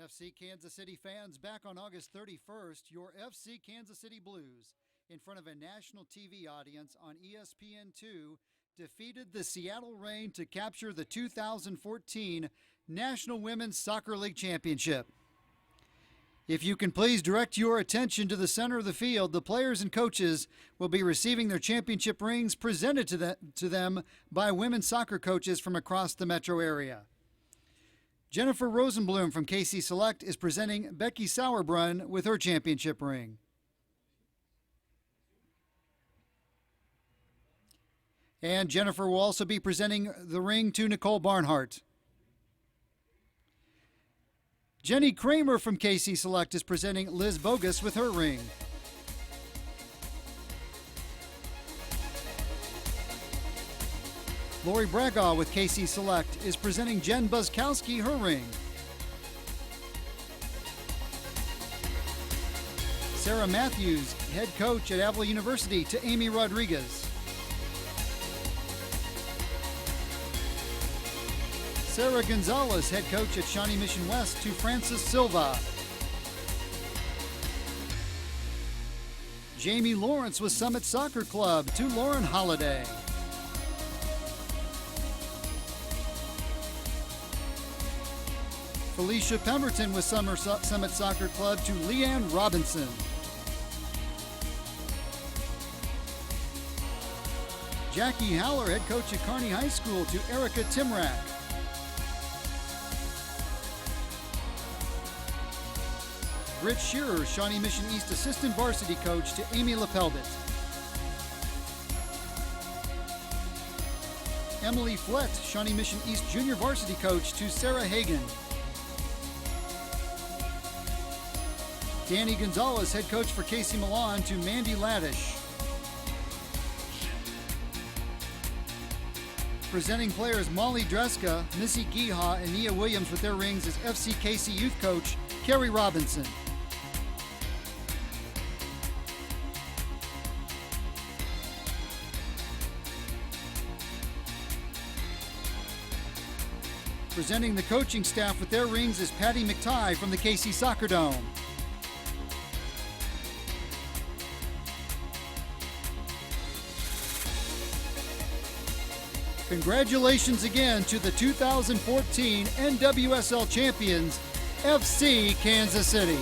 FC Kansas City fans, back on August 31st, your FC Kansas City Blues, in front of a national TV audience on ESPN2, defeated the Seattle Reign to capture the 2014 National Women's Soccer League Championship. If you can please direct your attention to the center of the field, the players and coaches will be receiving their championship rings presented to them by women's soccer coaches from across the metro area. Jennifer Rosenblum from KC Select is presenting Becky Sauerbrunn with her championship ring. And Jennifer will also be presenting the ring to Nicole Barnhart. Jenny Kramer from KC Select is presenting Liz Bogus with her ring. Lori Bragaw with KC Select is presenting Jen Buskowski her ring. Sarah Matthews, head coach at Avila University, to Amy Rodriguez. Sarah Gonzalez, head coach at Shawnee Mission West, to Francis Silva. Jamie Lawrence with Summit Soccer Club, to Lauren Holiday. Felicia Pemberton with Summit Soccer Club, to Leanne Robinson. Jackie Haller, head coach at Kearney High School, to Erica Timrak. Britt Shearer, Shawnee Mission East assistant varsity coach, to Amy LaPelbit. Emily Flett, Shawnee Mission East junior varsity coach, to Sarah Hagan. Danny Gonzalez, head coach for KC Milan, to Mandy Laddish. Presenting players Molly Dreska, Missy Giha, and Nia Williams with their rings as FC KC youth coach Carrie Robinson. Presenting the coaching staff with their rings is Patty McTighe from the KC Soccer Dome. Congratulations again to the 2014 NWSL champions, FC Kansas City.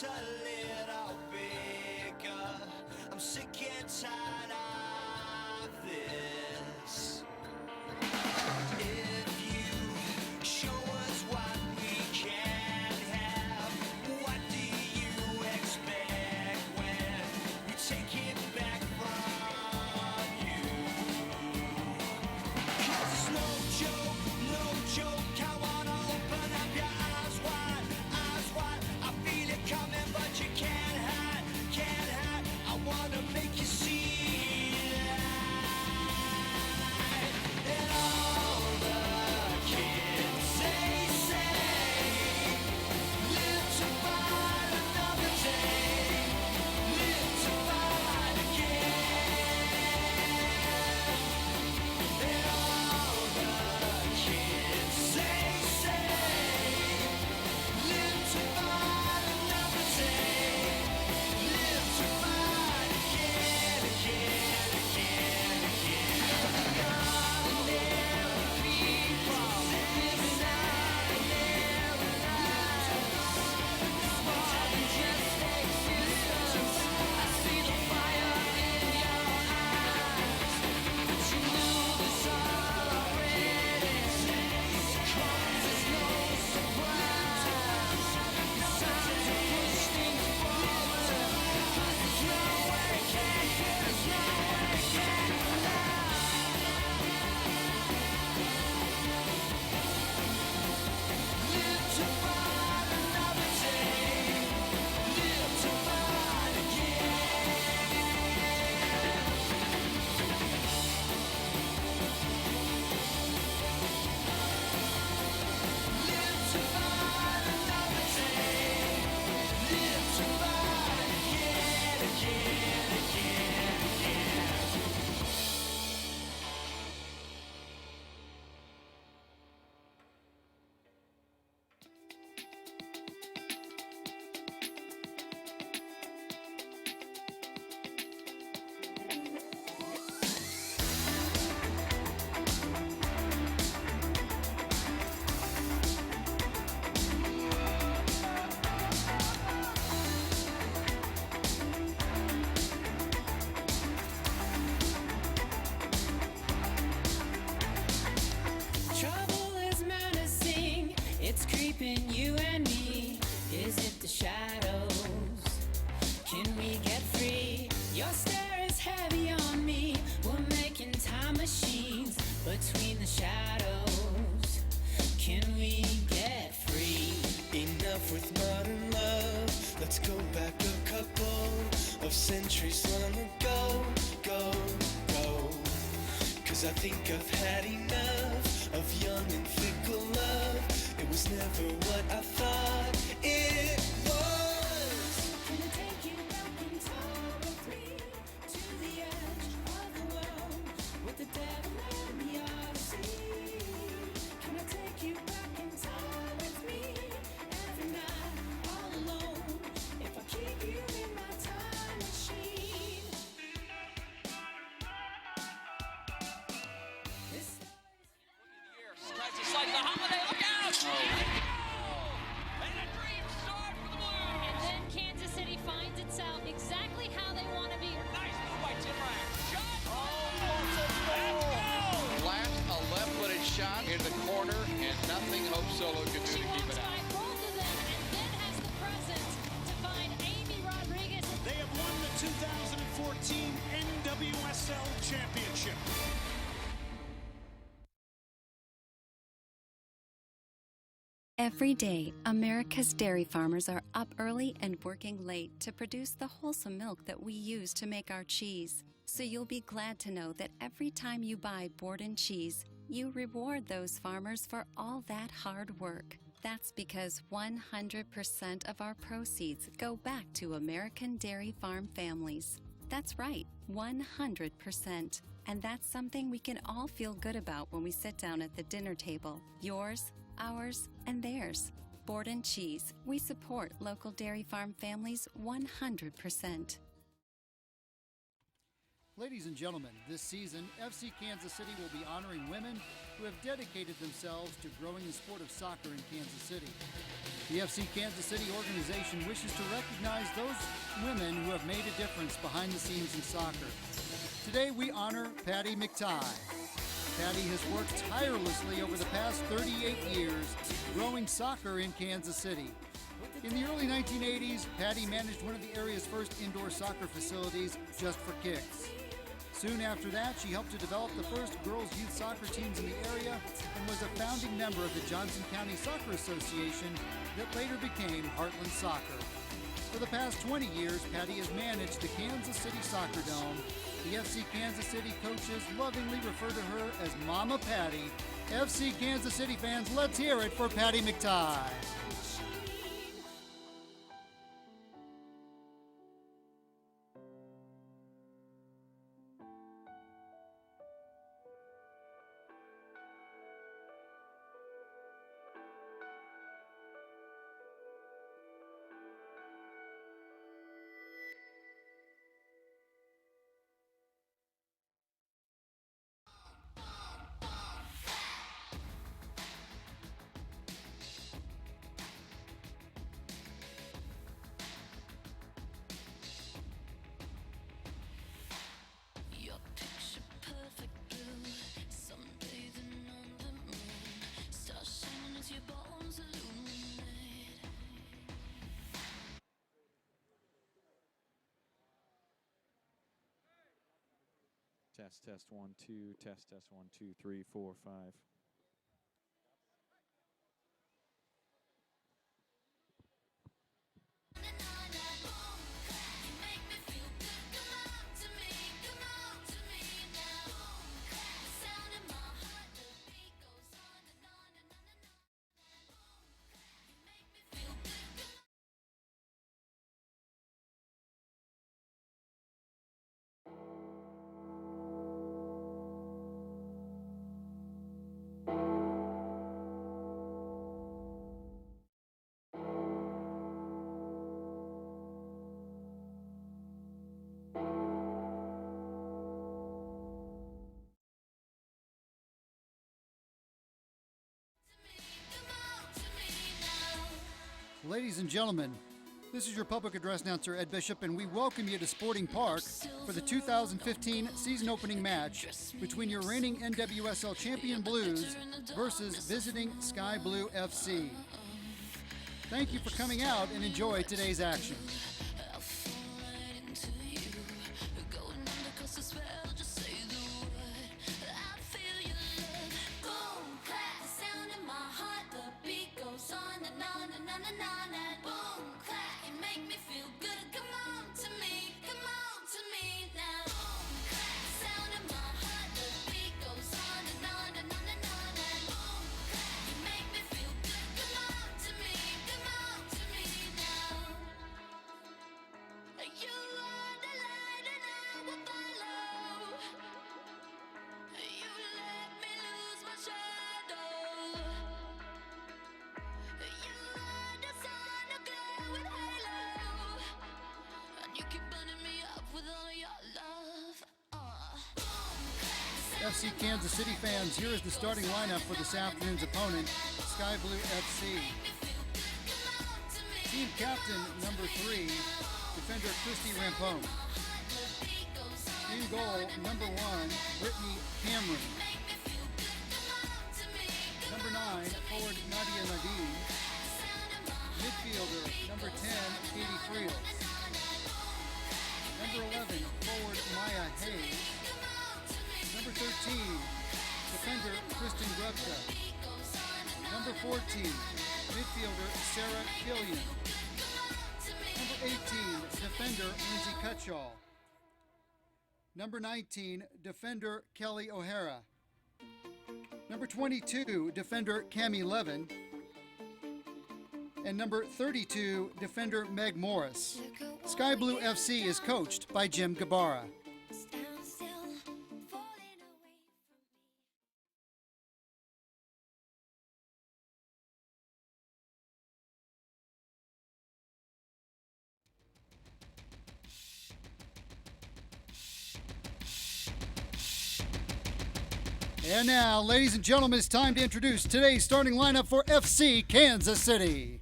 just a little bigger. I'm sick and tired of this. If you show us what we can have, what do you expect when we take it back from you? 'Cause it's no joke, no joke. I wanna open up your eyes wide, eyes wide. I feel it coming, but you can't hide, can't hide. I wanna make you see light. And all the kids say, live to fight another day, live to fight again. And all the kids say, live to fight another day, live to fight again, again, again, again. Ordinary people living ordinary lives. More than just existence. I see the fire in your eyes, but you knew this already. 'Cause it's no surprise. It's time to push things forward. 'Cause there's no way back, there's no way back now. Live to fight another day, live to fight again. Live to fight another day, live to fight again, again, again, again. Trouble is menacing, it's creeping you and me. Is it the shadows? Can we get free? Your stare is heavy on me. We're making time machines between the shadows. Can we get free? Enough with modern love. Let's go back a couple of centuries long ago. Go, go. 'Cause I think I've had enough of young and fickle love. It was never what I thought it was. Can I take you back in time with me to the edge of the world with the devil and the Odyssey? Can I take you back in time with me every night all alone if I keep you in my time machine? This Tries to slide the Holiday. Look out! And a dream start for the Blues. And then Kansas City finds itself exactly how they want to be. Nice move by Tim Ryan. Shot. Last a left-footed shot in the corner, and nothing Hope Solo could do She to keep walks it by out. both of them and then has the presence to find Amy Rodriguez. They have won the 2014 NWSL Championship. Every day, America's dairy farmers are up early and working late to produce the wholesome milk that we use to make our cheese. So you'll be glad to know that every time you buy Borden cheese, you reward those farmers for all that hard work. That's because 100% of our proceeds go back to American dairy farm families. That's right, 100%. And that's something we can all feel good about when we sit down at the dinner table. Yours, ours, and theirs. Borden Cheese. We support local dairy farm families 100%. Ladies and gentlemen, this season, FC Kansas City will be honoring women who have dedicated themselves to growing the sport of soccer in Kansas City. The FC Kansas City organization wishes to recognize those women who have made a difference behind the scenes in soccer. Today we honor Patty McTighe. Patty has worked tirelessly over the past 38 years growing soccer in Kansas City. In the early 1980s, Patty managed one of the area's first indoor soccer facilities, Just for Kicks. Soon after that, she helped to develop the first girls' youth soccer teams in the area and was a founding member of the Johnson County Soccer Association that later became Heartland Soccer. For the past 20 years, Patty has managed the Kansas City Soccer Dome. The FC Kansas City coaches lovingly refer to her as Mama Patty. FC Kansas City fans, let's hear it for Patty McTighe. Your picture perfect blue, sunbathing on the moon, stars shining as your bones illuminate. Test 1 2 test 1 2 3 4 5. Ladies and gentlemen, this is your public address announcer, Ed Bishop, and we welcome you to Sporting Park for the 2015 season opening match between your reigning NWSL champion Blues versus visiting Sky Blue FC. Thank you for coming out and enjoy today's action. I'll fall right into you, going under 'cause I spell, just say the word. I feel your love, boom, clap, the sound in my heart, the beat goes on and on and on and on and boom, clap, you make me feel good. Come on to me now. Boom, clap, the sound in my heart, the beat goes on and on and on and on and boom, clap, you make me feel good. Come on to me now. You are the light and I will follow. You let me lose my shadow. You are the sun, a glowing halo, and you keep burning me up with all your love. FC Kansas City fans, here is the starting lineup for this afternoon's opponent, Sky Blue FC. Team captain number 3, defender Christy Rampone. In goal, number 1, Brittany Cameron. Number 9, forward Nadia Nadim. Midfielder, number 10, Katie Friels. Number 11, forward Maya Hayes. Number 13, defender Kristen Grubka. Number 14, midfielder Sarah Killian. Number 18, defender Lindsay Cutshall. Number 19, defender Kelly O'Hara. Number 22, defender Cammie Levin. And number 32, defender Meg Morris. Sky Blue FC is coached by Jim Gabarra. And now, ladies and gentlemen, it's time to introduce today's starting lineup for FC Kansas City.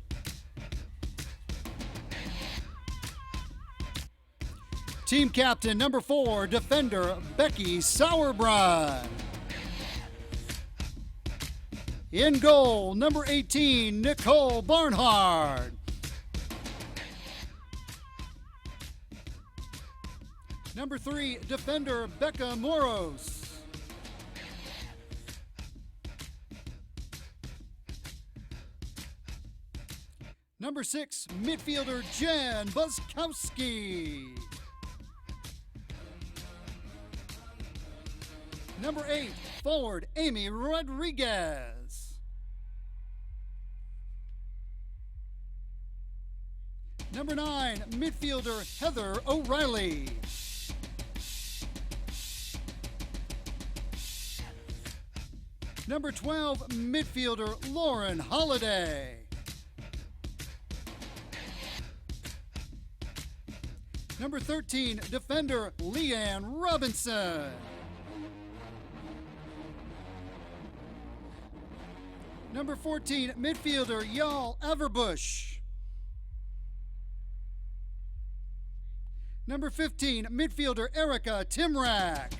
Team captain number 4, defender Becky Sauerbrunn. In goal, number 18, Nicole Barnhart. Number 3, defender Becca Moros. Number 6, midfielder Jen Buskowski. Number 8, forward Amy Rodriguez. Number 9, midfielder Heather O'Reilly. Number 12, midfielder Lauren Holiday. Number 13, defender Leanne Robinson. Number 14, midfielder Y'all Everbush. Number 15, midfielder Erica Timrak.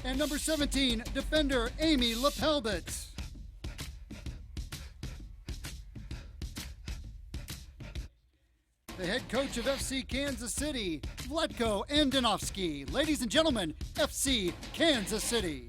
And number 17, defender Amy Lepelbit. The head coach of FC Kansas City, Vlatko Andonovski. Ladies and gentlemen, FC Kansas City.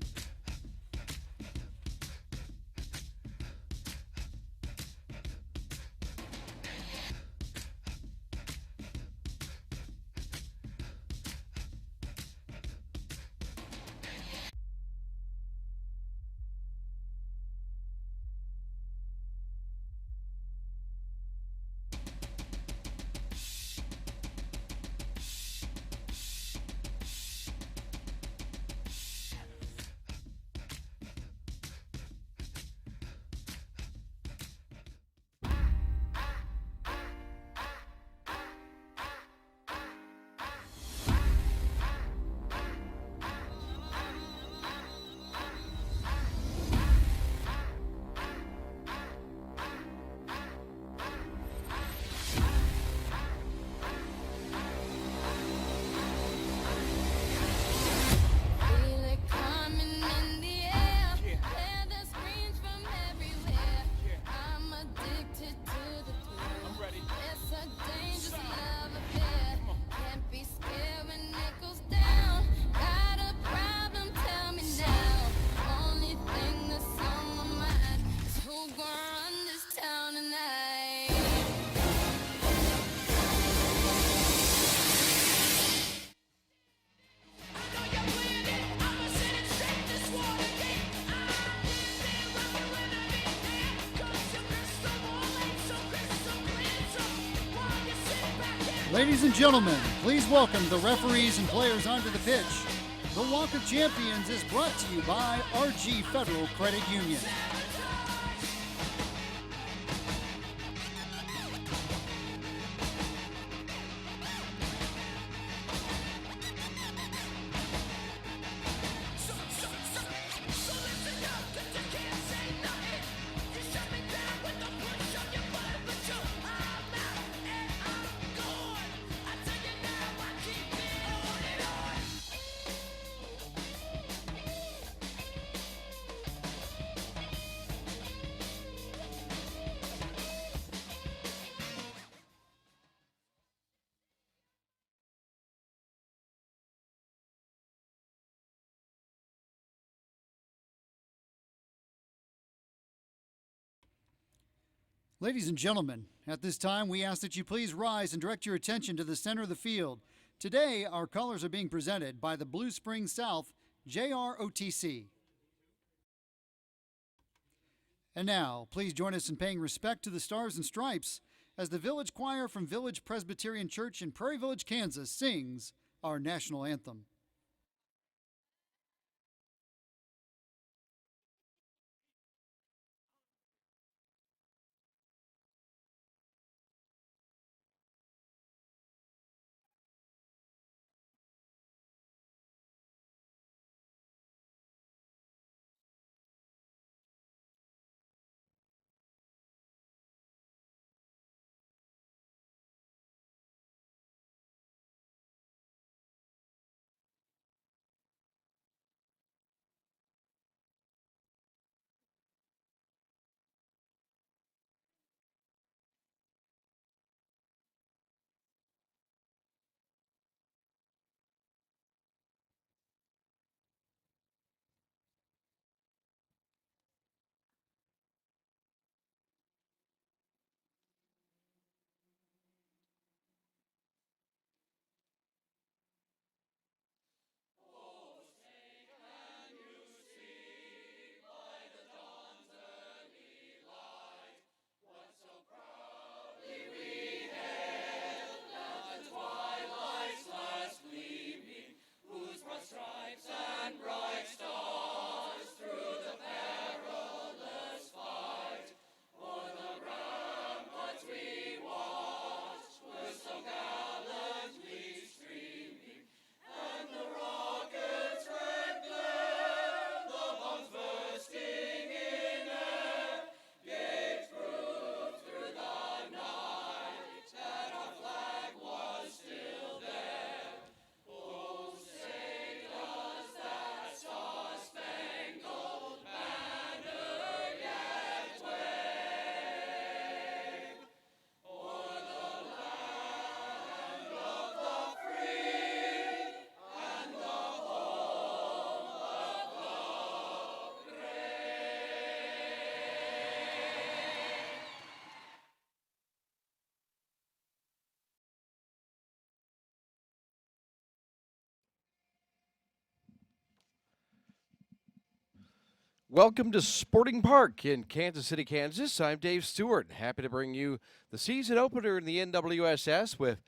Ladies and gentlemen, please welcome the referees and players onto the pitch. The Walk of Champions is brought to you by RG Federal Credit Union. Ladies and gentlemen, at this time we ask that you please rise and direct your attention to the center of the field. Today, our colors are being presented by the Blue Springs South JROTC. And now, please join us in paying respect to the Stars and Stripes as the Village Choir from Village Presbyterian Church in Prairie Village, Kansas sings our national anthem. Welcome to Sporting Park in Kansas City, Kansas. I'm Dave Stewart. Happy to bring you the season opener in the NWSS with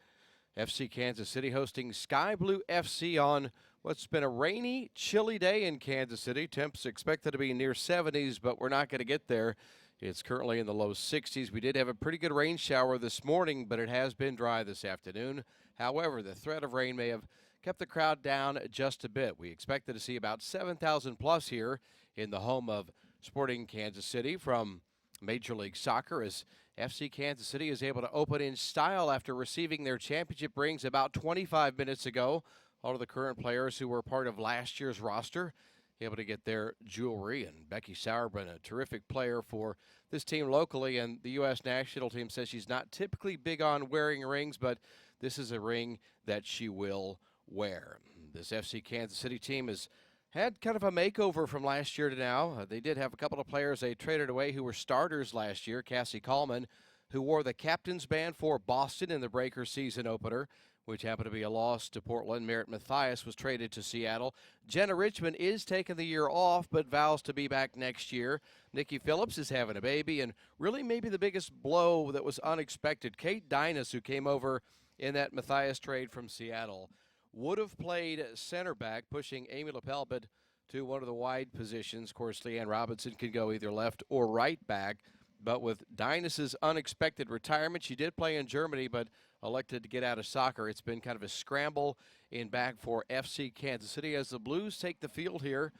FC Kansas City hosting Sky Blue FC on what's been a rainy, chilly day in Kansas City. Temps expected to be near 70s, but we're not going to get there. It's currently in the low 60s. We did have a pretty good rain shower this morning, but it has been dry this afternoon. However, the threat of rain may have kept the crowd down just a bit. We expected to see about 7,000 plus here in the home of Sporting Kansas City from Major League Soccer, as FC Kansas City is able to open in style after receiving their championship rings about 25 minutes ago. All of the current players who were part of last year's roster able to get their jewelry, and Becky Sauerbrunn, a terrific player for this team locally, and the U.S. national team says she's not typically big on wearing rings, but this is a ring that she will wear. This FC Kansas City team has had kind of a makeover from last year to now. They did have a couple of players they traded away who were starters last year. Cassie Coleman, who wore the captain's band for Boston in the Breakers season opener, which happened to be a loss to Portland. Merritt Mathias was traded to Seattle. Jenna Richmond is taking the year off, but vows to be back next year. Nikki Phillips is having a baby, and really maybe the biggest blow that was unexpected, Kate Dynas, who came over in that Mathias trade from Seattle, would have played center back, pushing Amy Lepelbed to one of the wide positions. Of course, Leanne Robinson can go either left or right back, but with Dynas's unexpected retirement, she did play in Germany, but elected to get out of soccer. It's been kind of a scramble in back for FC Kansas City as the Blues take the field here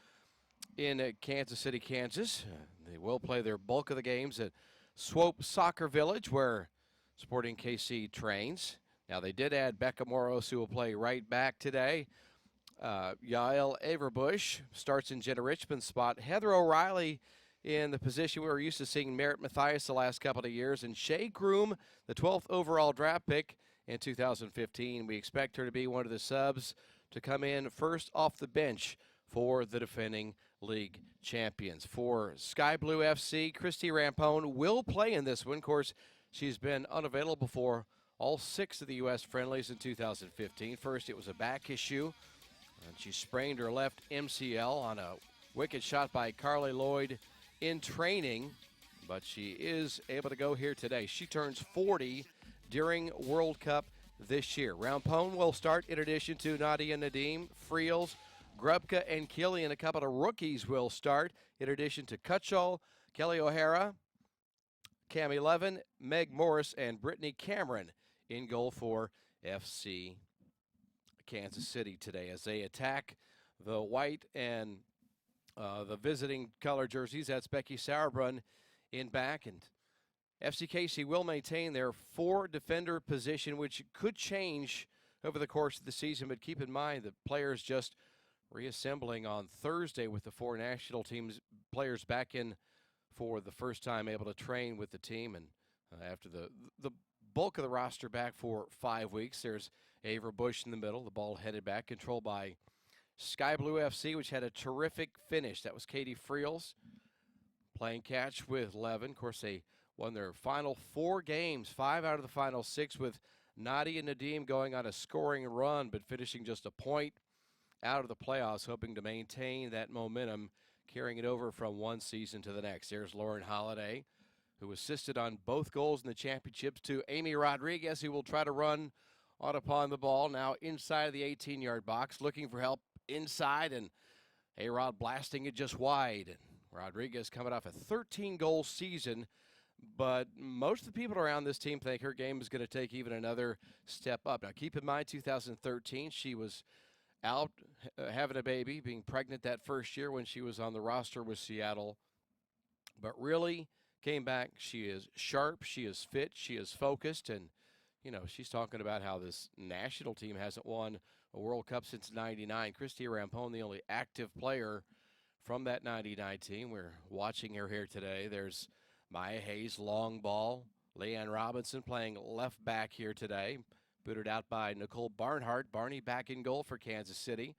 in Kansas City, Kansas. They will play their bulk of the games at Swope Soccer Village, where Sporting KC trains. Now, they did add Becca Moros, who will play right back today. Yael Averbush starts in Jenna Richmond's spot. Heather O'Reilly in the position we were used to seeing Merritt Mathias the last couple of years. And Shay Groom, the 12th overall draft pick in 2015. We expect her to be one of the subs to come in first off the bench for the defending league champions. For Sky Blue FC, Christy Rampone will play in this one. Of course, she's been unavailable for all 6 of the U.S. friendlies in 2015. First, it was a back issue, and she sprained her left MCL on a wicked shot by Carly Lloyd in training, but she is able to go here today. She turns 40 during World Cup this year. Rampone will start in addition to Nadia Nadim, Friels, Grubka, and Killian. A couple of rookies will start in addition to Cutchall, Kelly O'Hara, Cami Levin, Meg Morris, and Brittany Cameron in goal for FC Kansas City today as they attack the white and the visiting color jerseys. That's Becky Sauerbrunn in back, and FCKC will maintain their 4-defender position, which could change over the course of the season, but keep in mind the players just reassembling on Thursday with the 4 national teams players back in for the first time, able to train with the team, and after the bulk of the roster back for 5 weeks. There's Ava Bush in the middle, the ball headed back, controlled by Sky Blue FC, which had a terrific finish. That was Katie Friels playing catch with Levin. Of course, they won their final 4 games, 5 out of the final 6, with Nadia Nadim going on a scoring run, but finishing just a point out of the playoffs, hoping to maintain that momentum, carrying it over from one season to the next. There's Lauren Holiday, who assisted on both goals in the championships, to Amy Rodriguez, who will try to run on upon the ball, now inside of the 18-yard box, looking for help inside, and A-Rod blasting it just wide. And Rodriguez coming off a 13-goal season, but most of the people around this team think her game is going to take even another step up. Now, keep in mind, 2013, she was out having a baby, being pregnant that first year when she was on the roster with Seattle, but really came back. She is sharp, she is fit, she is focused, and you know, she's talking about how this national team hasn't won a World Cup since '99. Christy Rampone, the only active player from that '99 team. We're watching her here today. There's Maya Hayes, long ball. Leanne Robinson playing left back here today. Booted out by Nicole Barnhart. Barney back in goal for Kansas City.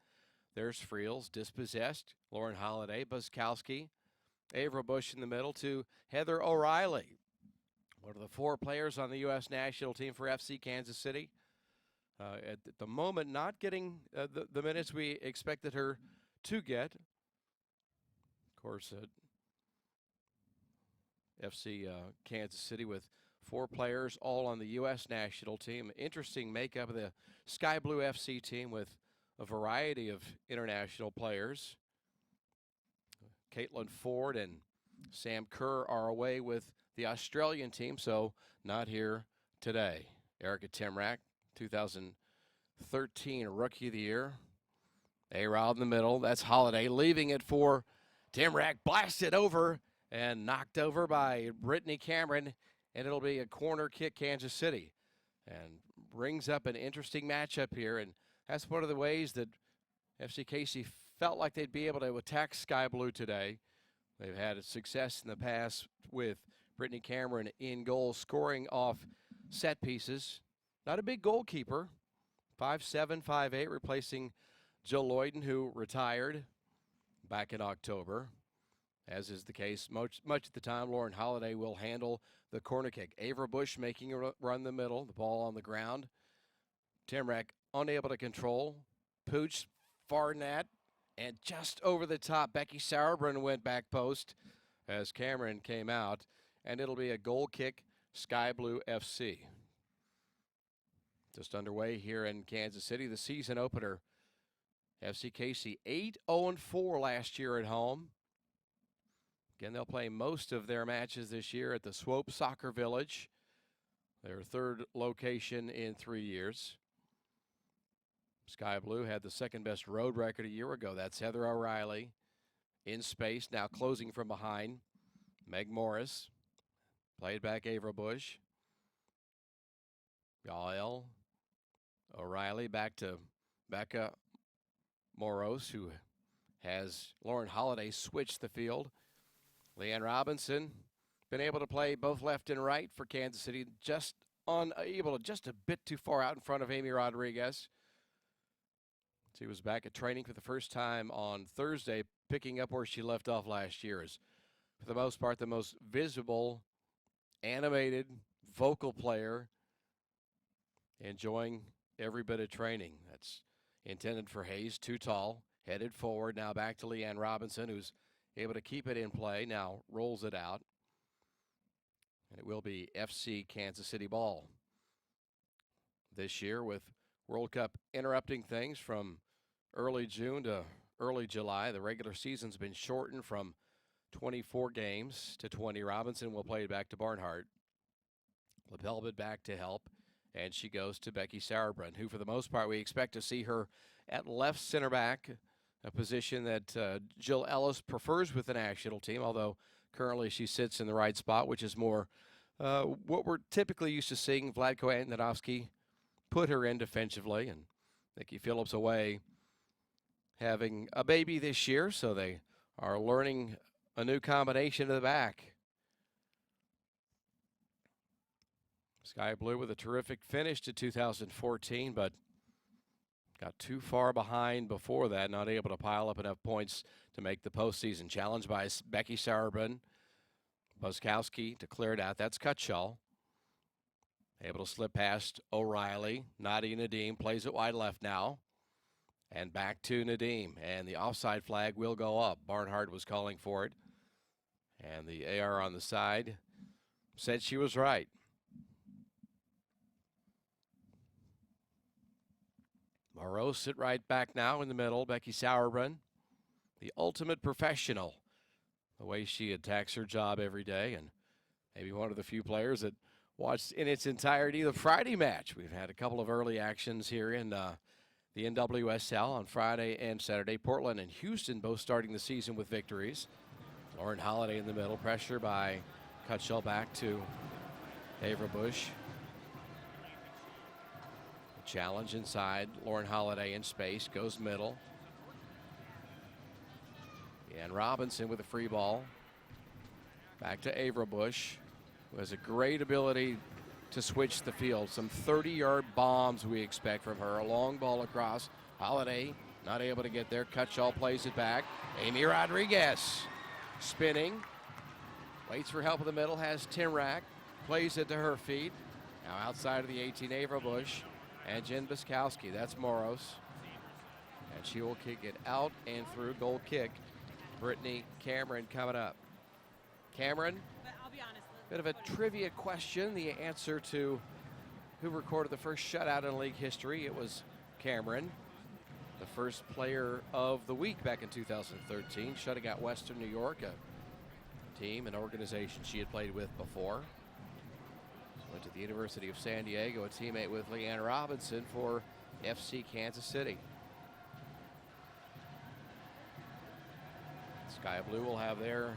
There's Friels, dispossessed. Lauren Holiday, Buskowski. Avra Bush in the middle to Heather O'Reilly. One of the 4 players on the U.S. national team for FC Kansas City. At the moment, not getting the minutes we expected her to get. Of course, FC Kansas City with 4 players, all on the U.S. national team. Interesting makeup of the Sky Blue FC team with a variety of international players. Caitlin Ford and Sam Kerr are away with the Australian team, so not here today. Erica Timrak, 2013 Rookie of the Year. A-Rod in the middle. That's Holiday leaving it for Timrak. Blasted over and knocked over by Brittany Cameron, and it'll be a corner kick, Kansas City. And brings up an interesting matchup here, and that's one of the ways that FC Casey felt like they'd be able to attack Sky Blue today. They've had a success in the past with Brittany Cameron in goal, scoring off set pieces. Not a big goalkeeper, 5'7", 5'8", replacing Jill Lloyden, who retired back in October. As is the case much of the time, Lauren Holiday will handle the corner kick. Avra Bush making a run the middle, the ball on the ground. Timrak unable to control. Pooch, far net, and just over the top. Becky Sauerbrunn went back post as Cameron came out, and it'll be a goal kick, Sky Blue FC. Just underway here in Kansas City, the season opener. FC Casey 8-0-4 last year at home. Again, they'll play most of their matches this year at the Swope Soccer Village, their 3rd location in 3 years. Sky Blue had the second best road record a year ago. That's Heather O'Reilly in space, now closing from behind. Meg Morris played back Avra Bush. Gael O'Reilly back to Becca Moros, who has Lauren Holiday switch the field. Leanne Robinson been able to play both left and right for Kansas City, just a bit too far out in front of Amy Rodriguez. She was back at training for the first time on Thursday, picking up where she left off last year. Is, for the most part, the most visible, animated, vocal player, enjoying every bit of training. That's intended for Hayes, too tall, headed forward. Now back to Leanne Robinson, who's able to keep it in play, now rolls it out. And it will be FC Kansas City ball this year, with World Cup interrupting things from early June to early July. The regular season's been shortened from 24 games to 20. Robinson will play it back to Barnhart. LaBelbit back to help, and she goes to Becky Sauerbrunn, who for the most part we expect to see her at left center back, a position that Jill Ellis prefers with the national team, although currently she sits in the right spot, which is more what we're typically used to seeing Vlatko Antonovsky put her in defensively. And Nikki Phillips away having a baby this year, so they are learning a new combination to the back. Sky Blue with a terrific finish to 2014, but got too far behind before that, not able to pile up enough points to make the postseason. Challenged by Becky Sauerbrunn. Buskowski to clear it out. That's Cutshall. Able to slip past O'Reilly. Nadia Nadim plays it wide left now. And back to Nadim. And the offside flag will go up. Barnhart was calling for it. And the AR on the side said she was right. Moreau sit right back now in the middle. Becky Sauerbrunn, the ultimate professional. The way she attacks her job every day, and maybe one of the few players that watched in its entirety the Friday match. We've had a couple of early actions here in the NWSL on Friday and Saturday. Portland and Houston both starting the season with victories. Lauren Holiday in the middle, pressure by Cutshall back to Avra Bush. A challenge inside. Lauren Holiday in space, goes middle. And Robinson with a free ball. Back to Avra Bush, who has a great ability to switch the field. Some 30-yard bombs we expect from her. A long ball across. Holiday not able to get there. Cutshall plays it back. Amy Rodriguez spinning. Waits for help in the middle. Has Timrak. Plays it to her feet. Now outside of the 18, Avra Bush. And Jen Buskowski. That's Moros. And she will kick it out and through. Goal kick. Brittany Cameron coming up. Cameron. But I'll be honest. Bit of a trivia question. The answer to who recorded the first shutout in league history. It was Cameron, the first player of the week back in 2013, shutting out Western New York, a team, an organization she had played with before. Went to the University of San Diego, a teammate with Leanne Robinson for FC Kansas City. Sky Blue will have their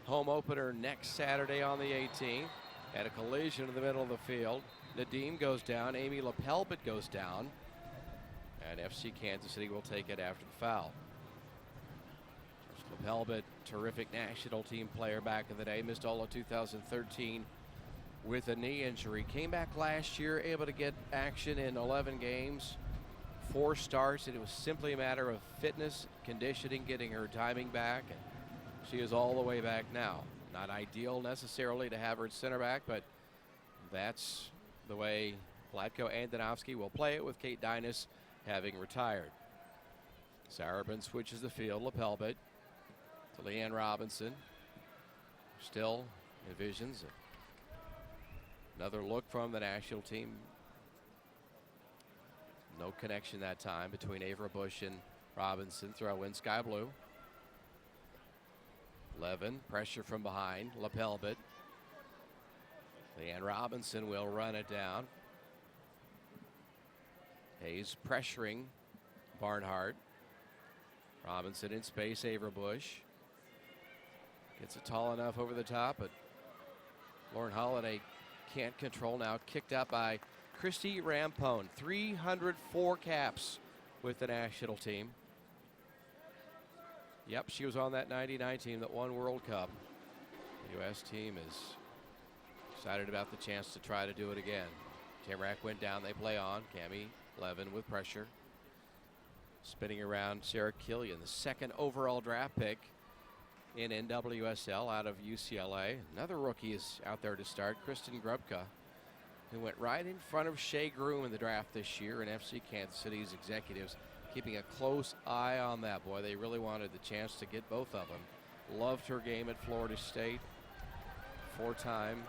home opener next Saturday on the 18th. At a collision in the middle of the field. Nadim goes down, Amy Lepelbit goes down, and FC Kansas City will take it after the foul. Lepelbit, terrific national team player back in the day, missed all of 2013 with a knee injury. Came back last year, able to get action in 11 games, 4 starts, and it was simply a matter of fitness, conditioning, getting her timing back, and she is all the way back now. Not ideal necessarily to have her at center back, but that's the way Vlatko Andonovski will play it with Kate Dynas having retired. Sarabin switches the field. Lepelbit to Leanne Robinson. Still envisions another look from the national team. No connection that time between Avra Bush and Robinson. Throw in Sky Blue. Levin, pressure from behind. Lepelbit. Leanne Robinson will run it down. Hayes pressuring Barnhart. Robinson in space. Avra Bush gets it tall enough over the top, but Lauren Holiday can't control. Now kicked out by Christy Rampone. 304 caps with the national team. Yep, she was on that 99 team that won World Cup. The U.S. team is excited about the chance to try to do it again. Tamarack went down, they play on. Cami Levin with pressure. Spinning around Sarah Killian, the second overall draft pick in NWSL out of UCLA. Another rookie is out there to start, Kristen Grubka, who went right in front of Shea Groom in the draft this year, and FC Kansas City's executives keeping a close eye on that. Boy, they really wanted the chance to get both of them. Loved her game at Florida State. 4-time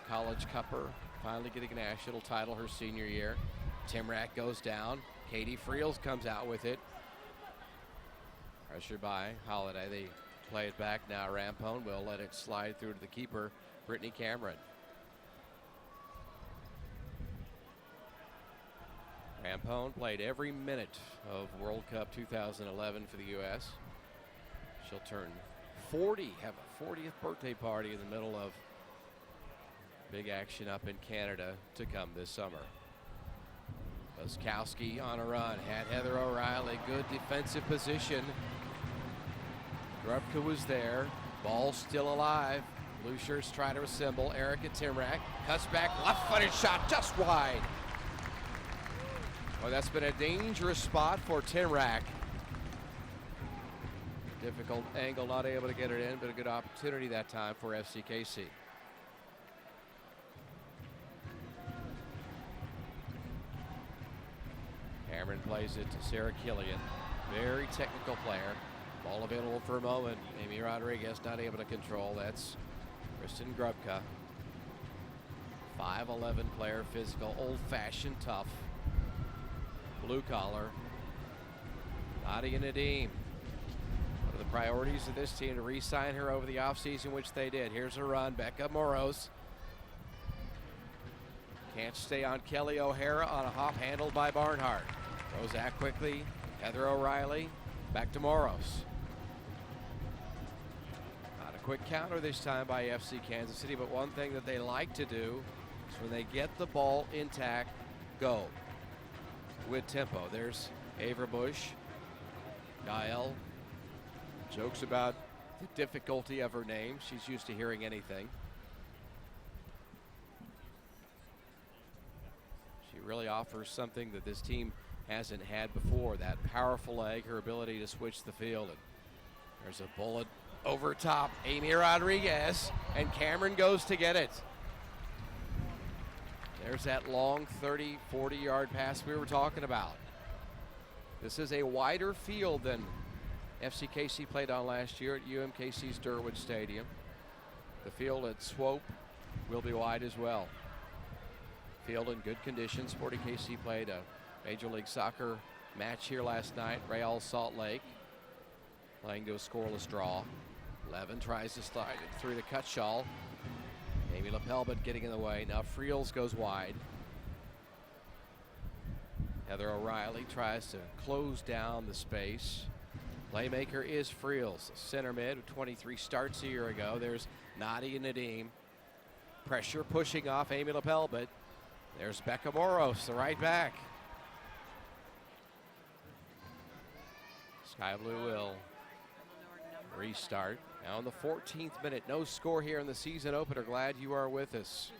college cupper, finally getting a national title her senior year. Timrack goes down. Katie Friels comes out with it. Pressure by Holiday. They play it back now. Rampone will let it slide through to the keeper, Brittany Cameron. Rampone played every minute of World Cup 2011 for the U.S. She'll turn 40, have a 40th birthday party in the middle of big action up in Canada to come this summer. Buskowski on a run, had Heather O'Reilly, good defensive position. Grubka was there, ball still alive. Blue shirts try to assemble. Erica Timrack cuts back, left-footed shot just wide. Well, that's been a dangerous spot for Timrack. Difficult angle, not able to get it in, but a good opportunity that time for FCKC. Cameron plays it to Sarah Killian. Very technical player. Ball available for a moment. Amy Rodriguez not able to control. That's Kristen Grubka. 5'11" player, physical, old-fashioned, tough. Blue collar. Nadia Nadim. One of the priorities of this team to re-sign her over the offseason, which they did. Here's a run. Becca Moros. Can't stay on Kelly O'Hara on a hop handled by Barnhart. Throws that quickly. Heather O'Reilly. Back to Moros. Not a quick counter this time by FC Kansas City, but one thing that they like to do is when they get the ball intact, go with tempo. There's Avra Bush. Gael jokes about the difficulty of her name. She's used to hearing anything. She really offers something that this team hasn't had before, that powerful leg, her ability to switch the field. And there's a bullet over top. Amy Rodriguez, and Cameron goes to get it. There's that long 30, 40-yard pass we were talking about. This is a wider field than FCKC played on last year at UMKC's Durwood Stadium. The field at Swope will be wide as well. Field in good condition. Sporting KC played a Major League Soccer match here last night. Real Salt Lake playing to a scoreless draw. Levin tries to slide it through to Cutshall. Amy LaPelbet getting in the way. Now Friels goes wide. Heather O'Reilly tries to close down the space. Playmaker is Friels, center mid with 23 starts a year ago. There's Nadia Nadim. Pressure pushing off Amy LaPelbet. There's Becca Moros, the right back. Sky Blue will restart. Now in the 14th minute, no score here in the season opener. Glad you are with us.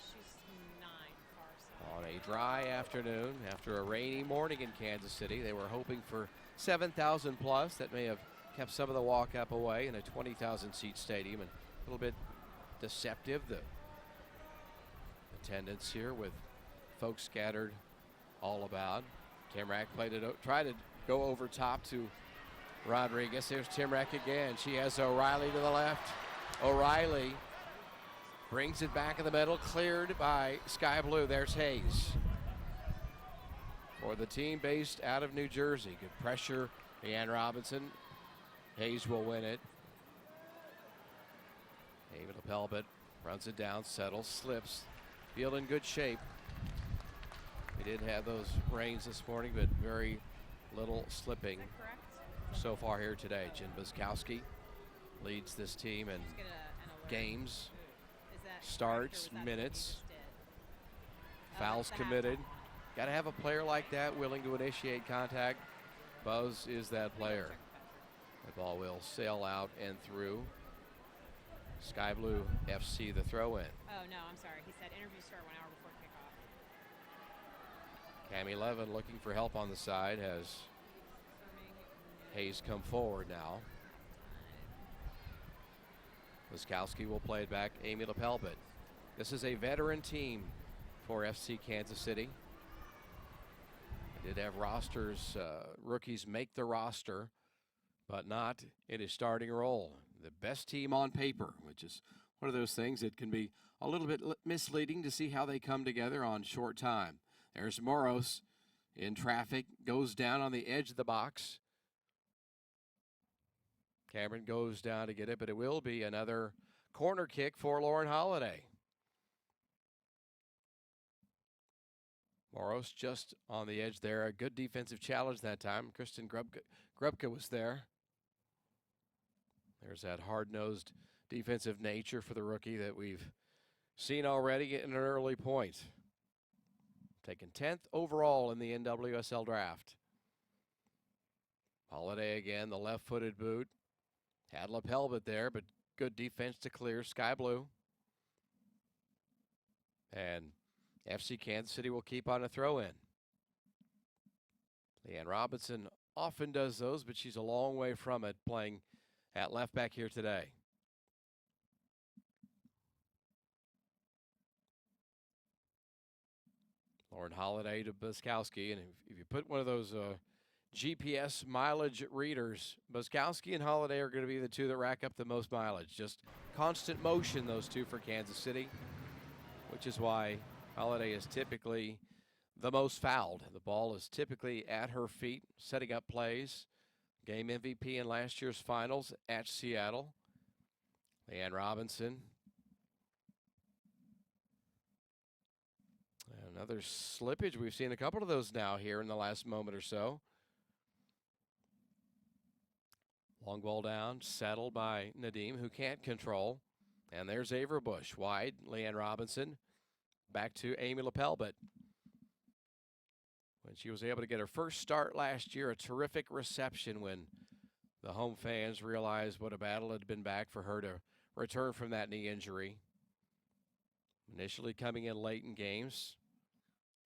On a dry afternoon after a rainy morning in Kansas City, they were hoping for 7,000 plus. That may have kept some of the walk up away in a 20,000 seat stadium, and a little bit deceptive, the attendance here with folks scattered all about. Timrack tried to go over top to Rodriguez. There's Timrack again. She has O'Reilly to the left. O'Reilly brings it back in the middle, cleared by Sky Blue. There's Hayes. For the team based out of New Jersey. Good pressure, Leanne Robinson. Hayes will win it. Amy LaPelbet runs it down, settles, slips. Field in good shape. We did have those rains this morning, but very little slipping so far here today. Jen Buskowski leads this team in games, starts, minutes, fouls committed. Got to have a player like that willing to initiate contact. Buzz is that player. The ball will sail out and through. Sky Blue FC the throw in. Oh, no, I'm sorry. He said interview start 1 hour before kickoff. Cami Levin looking for help on the side. Has Hayes come forward now. Wiskowski will play it back. Amy LaPelbet. This is a veteran team for FC Kansas City. They did have rosters, rookies make the roster, but not in a starting role. The best team on paper, which is one of those things that can be a little bit misleading to see how they come together on short time. There's Moros in traffic, goes down on the edge of the box. Cameron goes down to get it, but it will be another corner kick for Lauren Holiday. Moros just on the edge there. A good defensive challenge that time. Kristen Grubka was there. There's that hard-nosed defensive nature for the rookie that we've seen already getting an early point. Taken 10th overall in the NWSL draft. Holiday again, the left-footed boot. Had LaPelbet there, but good defense to clear. Sky Blue. And FC Kansas City will keep on a throw-in. Leanne Robinson often does those, but she's a long way from it playing at left back here today. Lauren Holiday to Buskowski, and if you put one of those GPS mileage readers, Buskowski and Holiday are going to be the two that rack up the most mileage. Just constant motion, those two for Kansas City, which is why Holiday is typically the most fouled. The ball is typically at her feet, setting up plays. Game MVP in last year's finals at Seattle. Leanne Robinson. Another slippage. We've seen a couple of those now here in the last moment or so. Long ball down, settled by Nadim, who can't control. And there's Averbush wide. Leanne Robinson back to Amy LaPelbet. When she was able to get her first start last year, a terrific reception when the home fans realized what a battle it had been back for her to return from that knee injury. Initially coming in late in games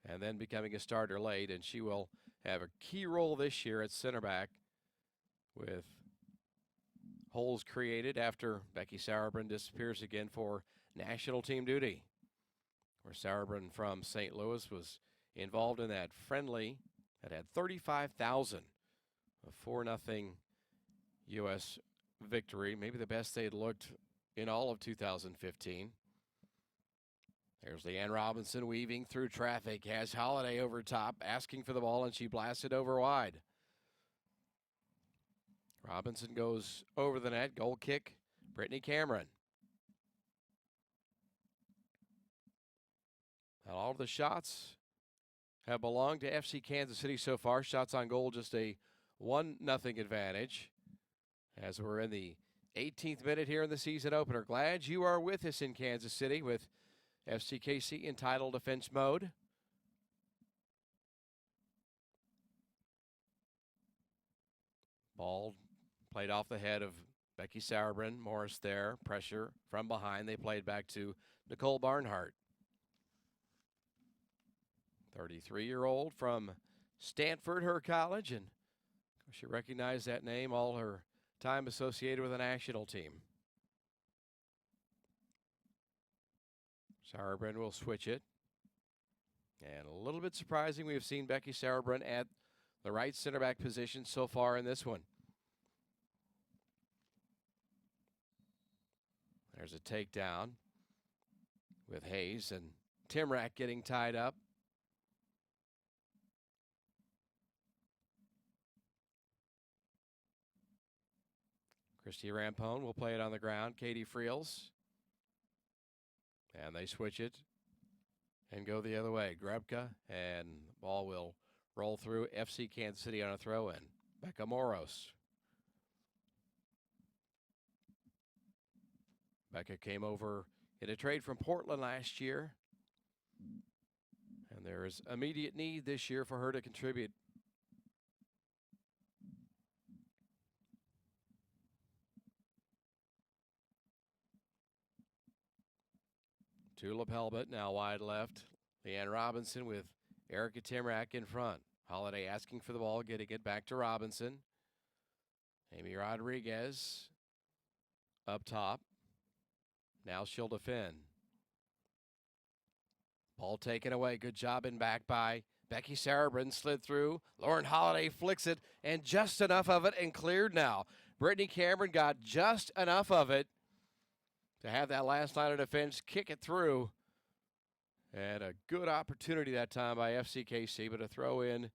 and then becoming a starter late, and she will have a key role this year at center back with holes created after Becky Sauerbrunn disappears again for national team duty, where Sauerbrunn from St. Louis was involved in that friendly that had 35,000, a 4-0 U.S. victory, maybe the best they'd looked in all of 2015. There's Leanne Robinson weaving through traffic, has Holiday over top, asking for the ball, and she blasts it over wide. Robinson goes over the net, goal kick, Brittany Cameron. And all of the shots have belonged to FC Kansas City so far. Shots on goal, just a 1-0 advantage as we're in the 18th minute here in the season opener. Glad you are with us in Kansas City with FCKC in title defense mode. Ball played off the head of Becky Sauerbrunn. Morris there. Pressure from behind. They played back to Nicole Barnhart. 33-year-old from Stanford, her college, and she recognized that name all her time associated with the national team. Sauerbrunn will switch it. And a little bit surprising, we have seen Becky Sauerbrunn at the right center back position so far in this one. There's a takedown with Hayes and Timrak getting tied up. Christy Rampone will play it on the ground. Katie Friels. And they switch it and go the other way. Grebka, and the ball will roll through FC Kansas City on a throw-in. Becca Moros. Becca came over in a trade from Portland last year. And there is immediate need this year for her to contribute. Tulip Helbut now wide left. Leanne Robinson with Erica Timrak in front. Holiday asking for the ball, getting it back to Robinson. Amy Rodriguez up top. Now she'll defend. Ball taken away. Good job in back by Becky Sauerbrunn. Slid through. Lauren Holiday flicks it, and just enough of it and cleared now. Brittany Cameron got just enough of it to have that last line of defense kick it through. And a good opportunity that time by FCKC, but a throw in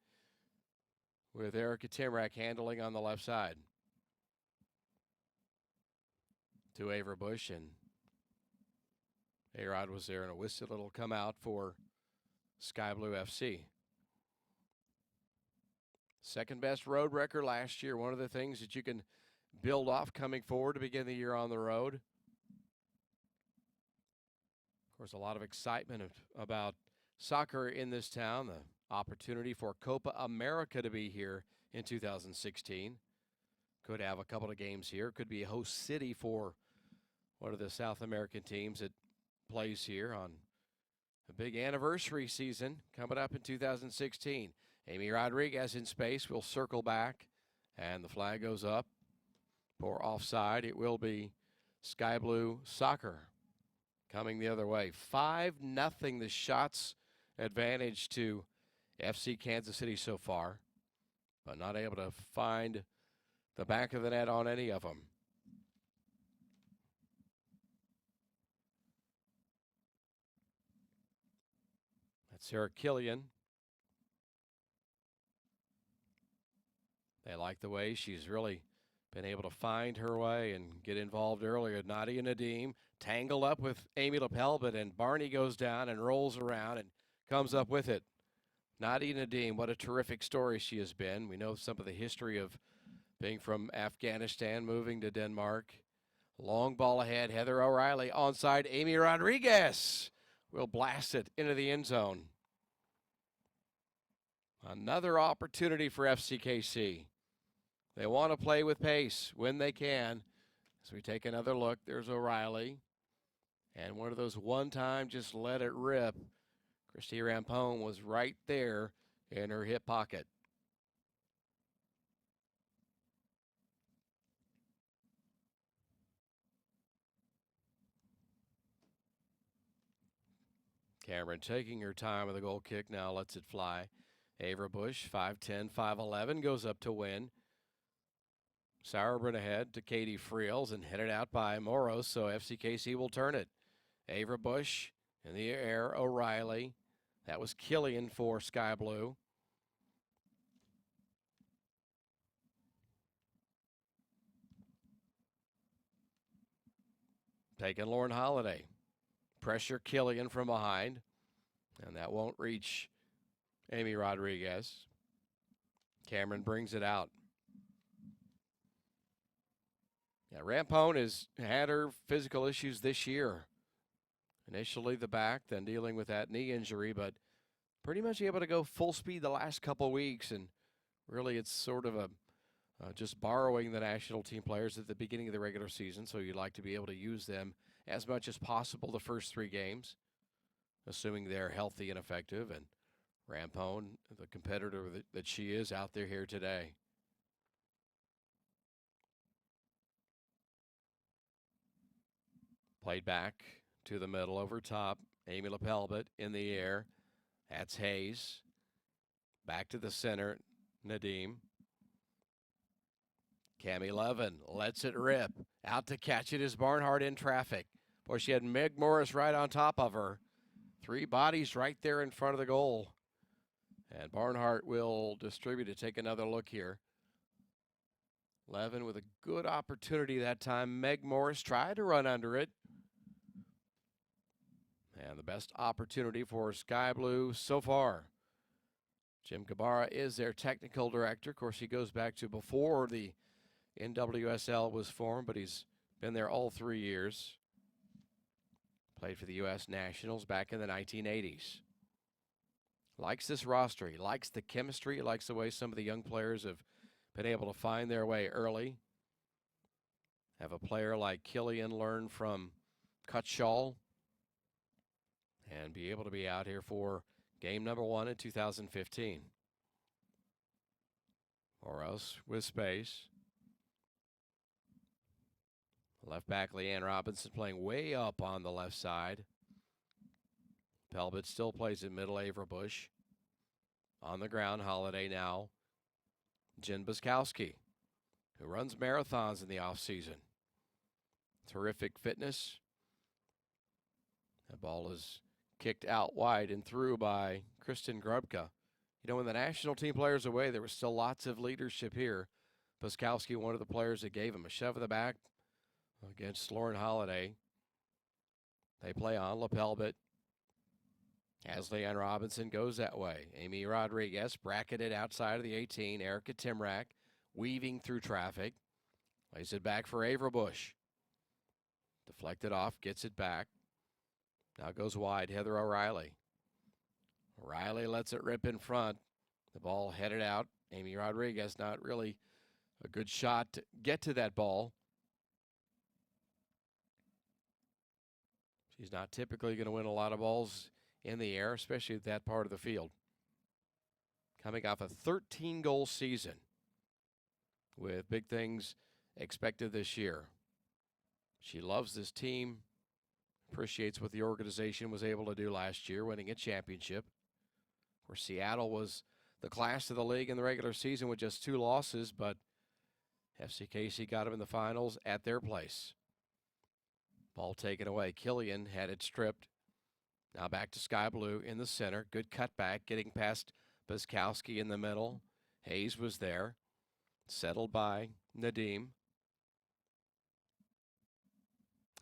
with Erica Timrak handling on the left side. To Averbush, and A-Rod was there, and a whistle will come out for Sky Blue FC. Second best road record last year. One of the things that you can build off coming forward to begin the year on the road. Of course, a lot of excitement about soccer in this town. The opportunity for Copa America to be here in 2016. Could have a couple of games here. Could be a host city for one of the South American teams that plays here on a big anniversary season coming up in 2016. Amy Rodriguez in space will circle back, and the flag goes up for offside. It will be Sky Blue Soccer coming the other way. 5-0 the shots advantage to FC Kansas City so far, but not able to find the back of the net on any of them. That's Sarah Killian. They like the way she's really been able to find her way and get involved earlier. Nadia Nadim tangled up with Amy Lepelbit, and Barney goes down and rolls around and comes up with it. Nadia Nadim, what a terrific story she has been. We know some of the history of being from Afghanistan, moving to Denmark. Long ball ahead. Heather O'Reilly onside. Amy Rodriguez will blast it into the end zone. Another opportunity for FCKC. They want to play with pace when they can. As we take another look, there's O'Reilly. And one of those one-time just let it rip. Christy Rampone was right there in her hip pocket. Cameron taking her time with the goal kick, now lets it fly. Averbush, 5'10", 5'11", goes up to win. Sauerbrunn ahead to Katie Friels and headed out by Moros, so FCKC will turn it. Avra Bush in the air, O'Reilly. That was Killian for Sky Blue. Taking Lauren Holiday. Pressure Killian from behind. And that won't reach Amy Rodriguez. Cameron brings it out. Yeah, Rampone has had her physical issues this year. Initially the back, then dealing with that knee injury, but pretty much able to go full speed the last couple weeks. And really it's sort of a just borrowing the national team players at the beginning of the regular season, so you'd like to be able to use them as much as possible the first 3 games, assuming they're healthy and effective. And Rampone, the competitor that she is out there here today. Played back to the middle over top. Amy LaPelbet in the air. That's Hayes. Back to the center, Nadim. Cami Levin lets it rip. Out to catch it is Barnhart in traffic. Boy, she had Meg Morris right on top of her. 3 bodies right there in front of the goal. And Barnhart will distribute it. Take another look here. Levin with a good opportunity that time. Meg Morris tried to run under it. And the best opportunity for Sky Blue so far. Jim Kabara is their technical director. Of course, he goes back to before the NWSL was formed, but he's been there all 3 years. Played for the U.S. Nationals back in the 1980s. Likes this roster. He likes the chemistry. He likes the way some of the young players have been able to find their way early. Have a player like Killian learn from Cutshall and be able to be out here for game number 1 in 2015. Moros with space. Left back Leanne Robinson playing way up on the left side. Pelbit still plays in middle. Avra Bush. On the ground, Holiday now. Jen Buskowski, who runs marathons in the offseason. Terrific fitness. The ball is kicked out wide and through by Kristen Grubka. You know, when the national team players away, there was still lots of leadership here. Buskowski, one of the players that gave him a shove in the back against Lauren Holiday. They play on. LaPelbit as Leanne Robinson goes that way. Amy Rodriguez bracketed outside of the 18. Erica Timrak weaving through traffic. Lays it back for Avra Bush. Deflected off, gets it back. Now goes wide, Heather O'Reilly. O'Reilly lets it rip in front. The ball headed out. Amy Rodriguez, not really a good shot to get to that ball. She's not typically going to win a lot of balls in the air, especially at that part of the field. Coming off a 13-goal season with big things expected this year. She loves this team, appreciates what the organization was able to do last year, winning a championship. Where Seattle was the class of the league in the regular season with just 2 losses, but FCKC got them in the finals at their place. Ball taken away. Killian had it stripped. Now back to Sky Blue in the center. Good cutback, getting past Buskowski in the middle. Hayes was there. Settled by Nadim.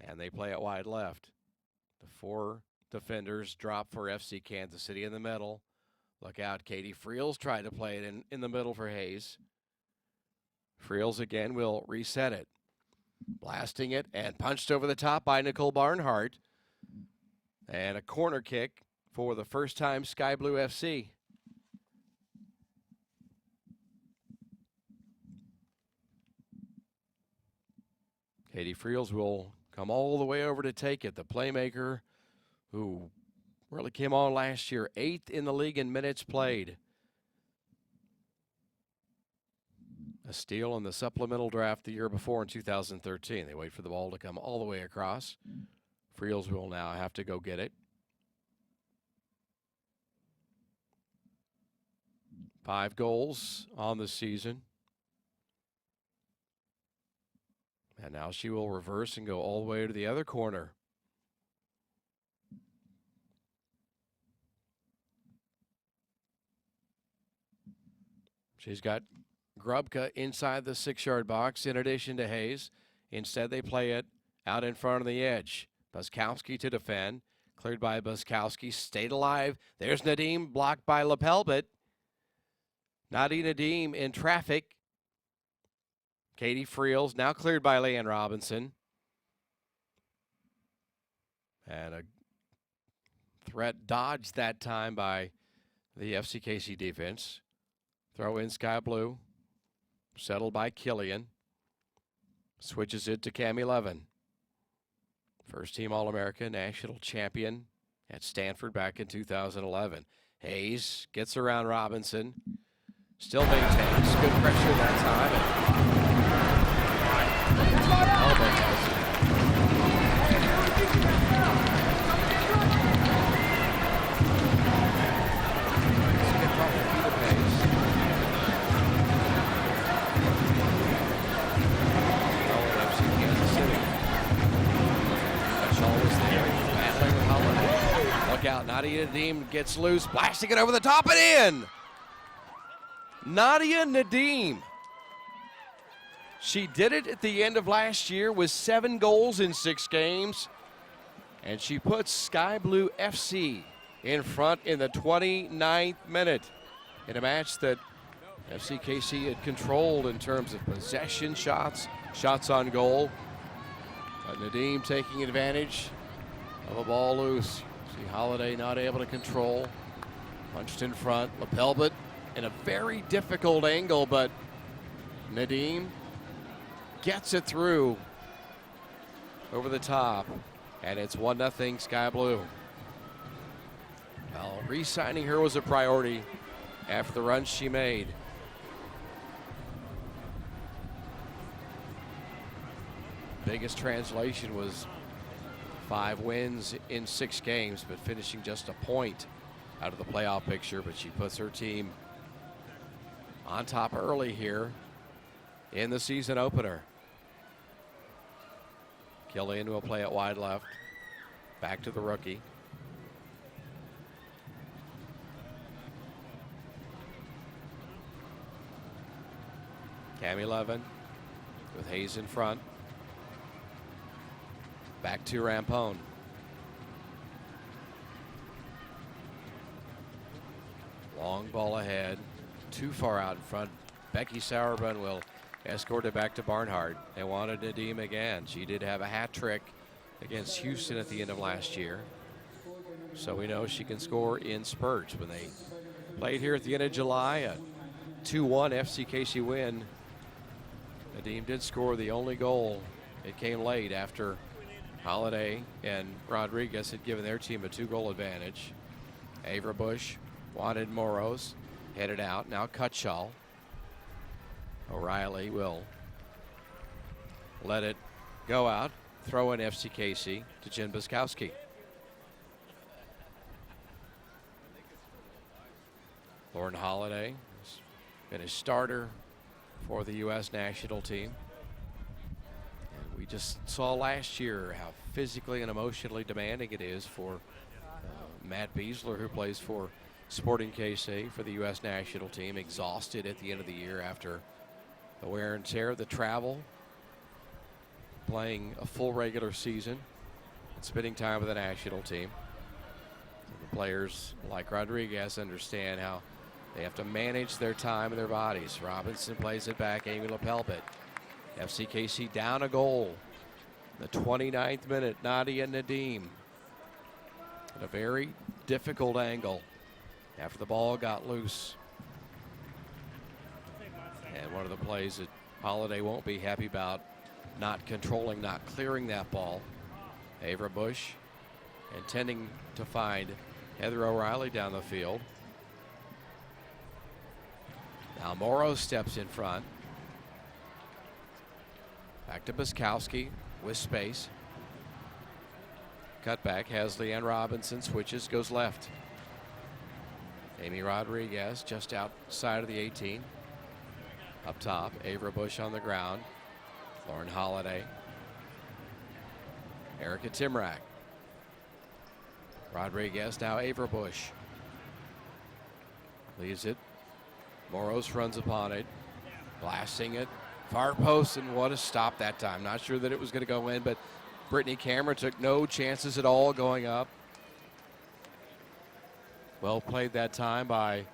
And they play it wide left. The 4 defenders drop for FC Kansas City in the middle. Look out, Katie Friels tried to play it in the middle for Hayes. Friels again will reset it. Blasting it and punched over the top by Nicole Barnhart. And a corner kick for the first time Sky Blue FC. Katie Friels will come all the way over to take it. The playmaker who really came on last year, 8th in the league in minutes played. A steal in the supplemental draft the year before in 2013. They wait for the ball to come all the way across. Friels will now have to go get it. 5 goals on the season. And now she will reverse and go all the way to the other corner. She's got Grubka inside the 6-yard box in addition to Hayes. Instead, they play it out in front of the edge. Buskowski to defend. Cleared by Buskowski. Stayed alive. There's Nadim, blocked by Lepelbit. Nadia Nadim in traffic. Katie Friels now cleared by Leanne Robinson. And a threat dodged that time by the FCKC defense. Throw in Sky Blue. Settled by Killian. Switches it to Cami Levin. First team All-America, national champion at Stanford back in 2011. Hayes gets around Robinson. Still maintains good pressure that time. Elbow has skip off the feet of Hayes. FC Kansas City. Shaw was there, battling with Holiday. Look out, Nadia Nadim gets loose, blasting it over the top and in. Nadia Nadim. She did it at the end of last year with 7 goals in 6 games. And she puts Sky Blue FC in front in the 29th minute in a match that FCKC had controlled in terms of possession shots, shots on goal. But Nadim taking advantage of a ball loose. See Holiday not able to control. Punched in front. Lepelbit in a very difficult angle, but Nadim gets it through over the top, and it's 1-0 Sky Blue. Well, re-signing her was a priority after the run she made. Biggest translation was 5 wins in 6 games, but finishing just a point out of the playoff picture. But she puts her team on top early here in the season opener. Killian will play it wide left. Back to the rookie. Cami Levin with Hayes in front. Back to Rampone. Long ball ahead. Too far out in front. Becky Sauerbrunn will escort it back to Barnhart. They wanted Nadim again. She did have a hat trick against Houston at the end of last year. So we know she can score in spurts. When they played here at the end of July, a 2-1 FCKC win, Nadim did score the only goal. It came late after Holiday and Rodriguez had given their team a 2-goal advantage. Avra Bush wanted Moros. Headed out. Now Cutshall. O'Reilly will let it go out. Throw in FCKC to Jen Buskowski. Lauren Holiday has been a starter for the U.S. national team. And we just saw last year how physically and emotionally demanding it is for Matt Beasler, who plays for Sporting KC for the U.S. national team, exhausted at the end of the year after the wear and tear of the travel, playing a full regular season, and spending time with the national team. And the players like Rodriguez understand how they have to manage their time and their bodies. Robinson plays it back. Amy Lepelbit. FCKC down a goal. The 29th minute, Nadia Nadim. At a very difficult angle after the ball got loose. And one of the plays that Holiday won't be happy about, not controlling, not clearing that ball. Avra Bush intending to find Heather O'Reilly down the field. Now Morrow steps in front. Back to Buskowski with space. Cut back, has Leanne Robinson, switches, goes left. Amy Rodriguez just outside of the 18. Up top, Avra Bush on the ground. Lauren Holiday. Erica Timrak. Rodriguez, now Averbush. Leaves it. Moros runs upon it. Blasting it. Far post, and what a stop that time. Not sure that it was going to go in, but Brittany Cameron took no chances at all going up. Well played that time by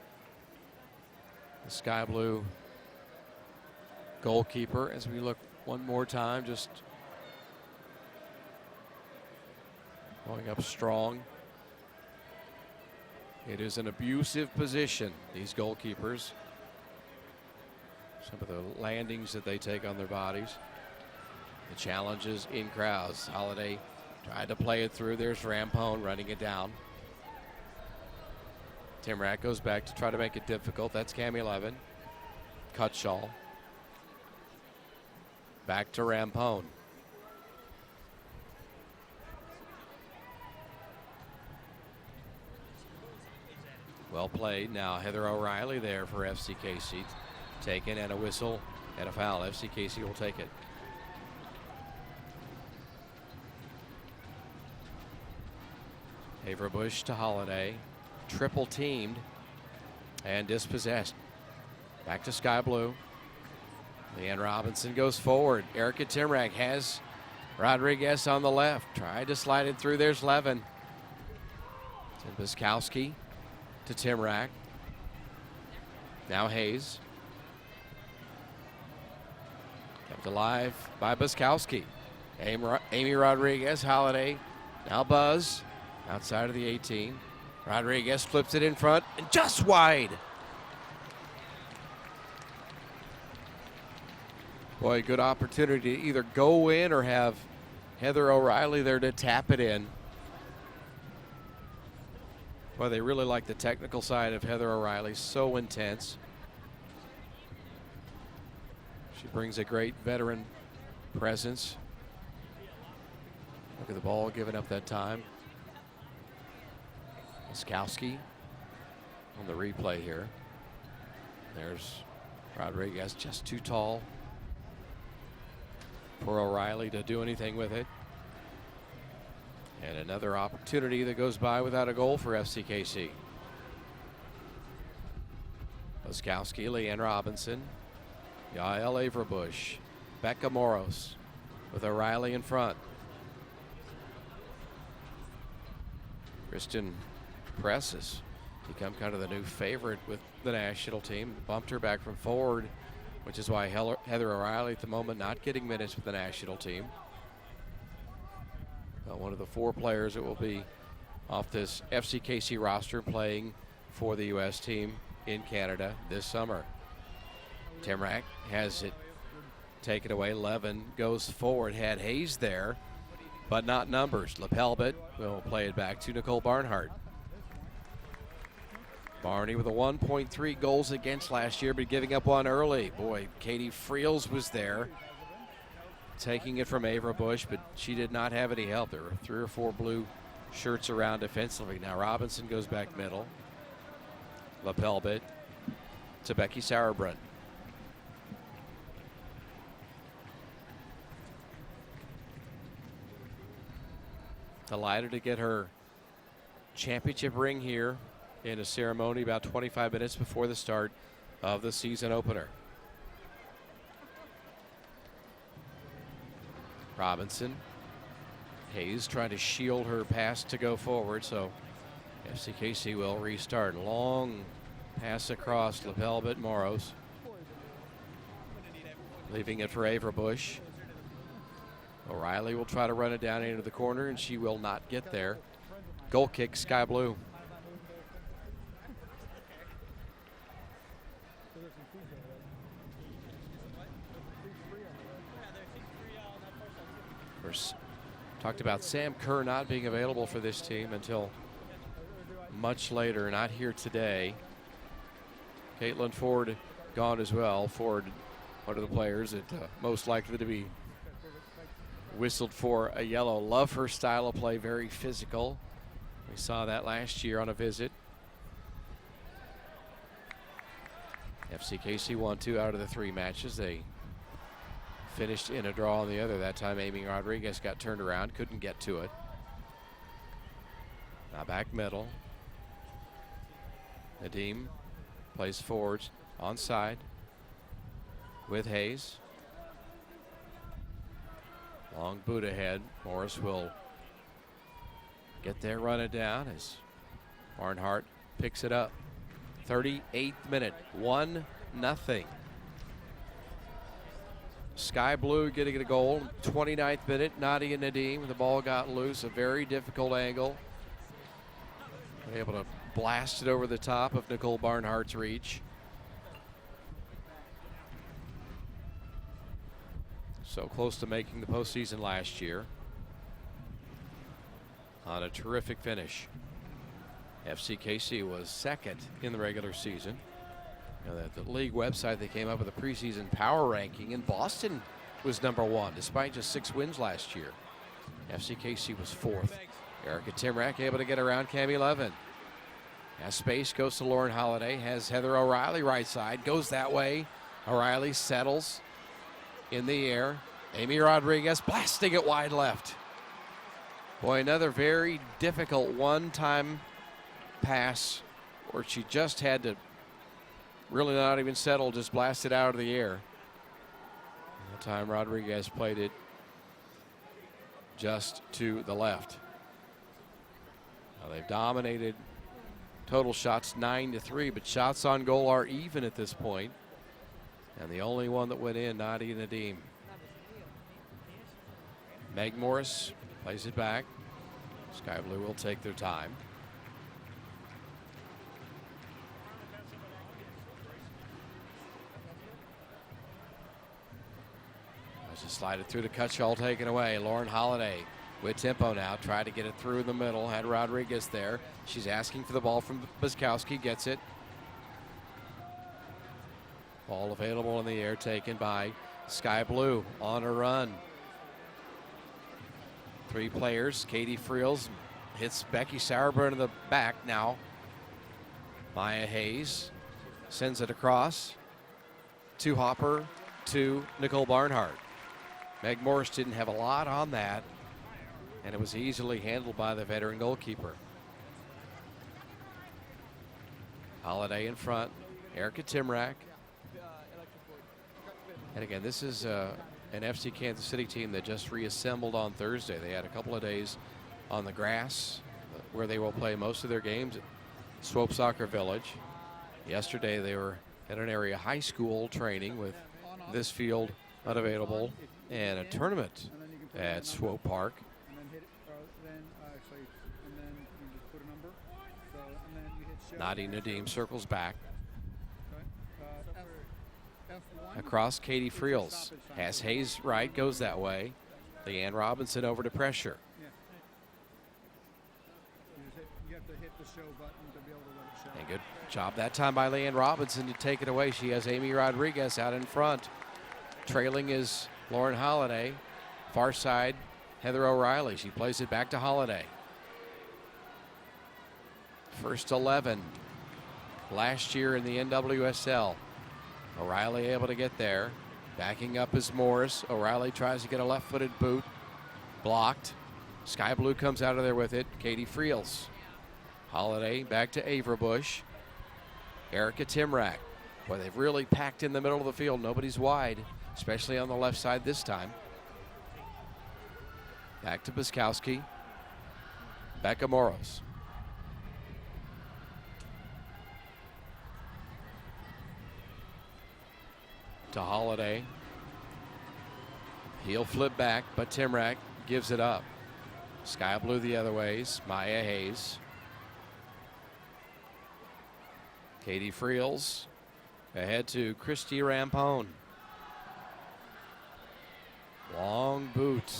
the Sky Blue goalkeeper. As we look one more time, just going up strong. It is an abusive position, these goalkeepers. Some of the landings that they take on their bodies. The challenges in crowds. Holiday tried to play it through. There's Rampone running it down. Timrak goes back to try to make it difficult. That's Cami Levin. Cutshaw. Back to Rampone. Well played. Now Heather O'Reilly there for FCKC. Taken, and a whistle and a foul. FCKC will take it. Averbush to Holiday. Triple teamed and dispossessed. Back to Sky Blue. Leanne Robinson goes forward. Erica Timrak has Rodriguez on the left. Tried to slide it through. There's Levin. Tim Biskowski to Timrak. Now Hayes. Kept alive by Biskowski. Amy Rodriguez, Holiday. Now Buzz outside of the 18. Rodriguez flips it in front and just wide. Boy, good opportunity to either go in or have Heather O'Reilly there to tap it in. Boy, they really like the technical side of Heather O'Reilly. So intense. She brings a great veteran presence. Look at the ball given up that time. Biskowski on the replay here. There's Rodriguez, just too tall for O'Reilly to do anything with it. And another opportunity that goes by without a goal for FCKC. Biskowski, Leanne Robinson, Yael Averbush, Becca Moros with O'Reilly in front. Kristen Press has become kind of the new favorite with the national team. Bumped her back from forward, which is why Heather O'Reilly at the moment not getting minutes with the national team. One of the 4 players that will be off this FCKC roster playing for the U.S. team in Canada this summer. Timrak has it taken away. Levin goes forward, had Hayes there, but not numbers. LaPelbit will play it back to Nicole Barnhart. Barney with a 1.3 goals against last year, but giving up one early. Boy, Katie Friels was there, taking it from Averbush, but she did not have any help. There were 3 or 4 blue shirts around defensively. Now Robinson goes back middle. LaPelbit to Becky Sauerbrunn. Delighted to get her championship ring here in a ceremony about 25 minutes before the start of the season opener. Robinson. Hayes trying to shield her pass to go forward, so FCKC will restart. Long pass across LaPelbit Moros. Leaving it for Averbush. O'Reilly will try to run it down into the corner, and she will not get there. Goal kick, Sky Blue. Talked about Sam Kerr not being available for this team until much later, not here today. Caitlin Ford gone as well. Ford, one of the players that most likely to be whistled for a yellow. Love her style of play, very physical. We saw that last year on a visit. FCKC won 2 out of the 3 matches. They finished in a draw on the other. That time Amy Rodriguez got turned around, couldn't get to it. Now back middle. Nadim plays forward, onside with Hayes. Long boot ahead. Morris will get there, run it down as Barnhart picks it up. 38th minute, 1-0. Sky Blue getting a goal. 29th minute, Nadia Nadim. The ball got loose, a very difficult angle. Able to blast it over the top of Nicole Barnhart's reach. So close to making the postseason last year. On a terrific finish. FCKC was second in the regular season. You know, the league website, they came up with a preseason power ranking, and Boston was #1 despite just 6 wins last year. FCKC was 4th. Erica Timrak able to get around Cami Levin. As space goes to Lauren Holiday, has Heather O'Reilly right side, goes that way. O'Reilly settles in the air. Amy Rodriguez blasting it wide left. Boy, another very difficult one-time pass where she just had to really not even settle, just blast it out of the air. That time Rodriguez played it just to the left. Now they've dominated total shots 9-3, but shots on goal are even at this point. And the only one that went in, Nadia Nadim. Meg Morris plays it back. Sky Blue will take their time. Just slide it through to Cutshall, taken away. Lauren Holiday with tempo now. Tried to get it through the middle. Had Rodriguez there. She's asking for the ball from Biskowski. Gets it. Ball available in the air, taken by Sky Blue on a run. 3 players. Katie Friels hits Becky Sauerburn in the back now. Maya Hayes sends it across to Hopper to Nicole Barnhart. Meg Morris didn't have a lot on that, and it was easily handled by the veteran goalkeeper. Holiday in front. Erica Timrak. And again, this is an FC Kansas City team that just reassembled on Thursday. They had a couple of days on the grass where they will play most of their games at Swope Soccer Village. Yesterday they were at an area high school training with this field unavailable and a tournament at Swope Park. Nadia Nadim circles back. Across, Katie Friels has Hayes right, goes that way. Leanne Robinson over to pressure. And good job that time by Leanne Robinson to take it away. She has Amy Rodriguez out in front. Trailing is Lauren Holiday. Far side, Heather O'Reilly. She plays it back to Holiday. First 11 last year in the NWSL. O'Reilly able to get there. Backing up is Morris. O'Reilly tries to get a left-footed boot. Blocked. Sky Blue comes out of there with it. Katie Friels. Holiday back to Averbush. Erica Timrak. Boy, they've really packed in the middle of the field. Nobody's wide, especially on the left side this time. Back to Biskowski. Becca Moros. To Holiday. He'll flip back, but Timrak gives it up. Sky Blue the other ways. Maya Hayes. Katie Friels ahead to Christy Rampone. Long boot.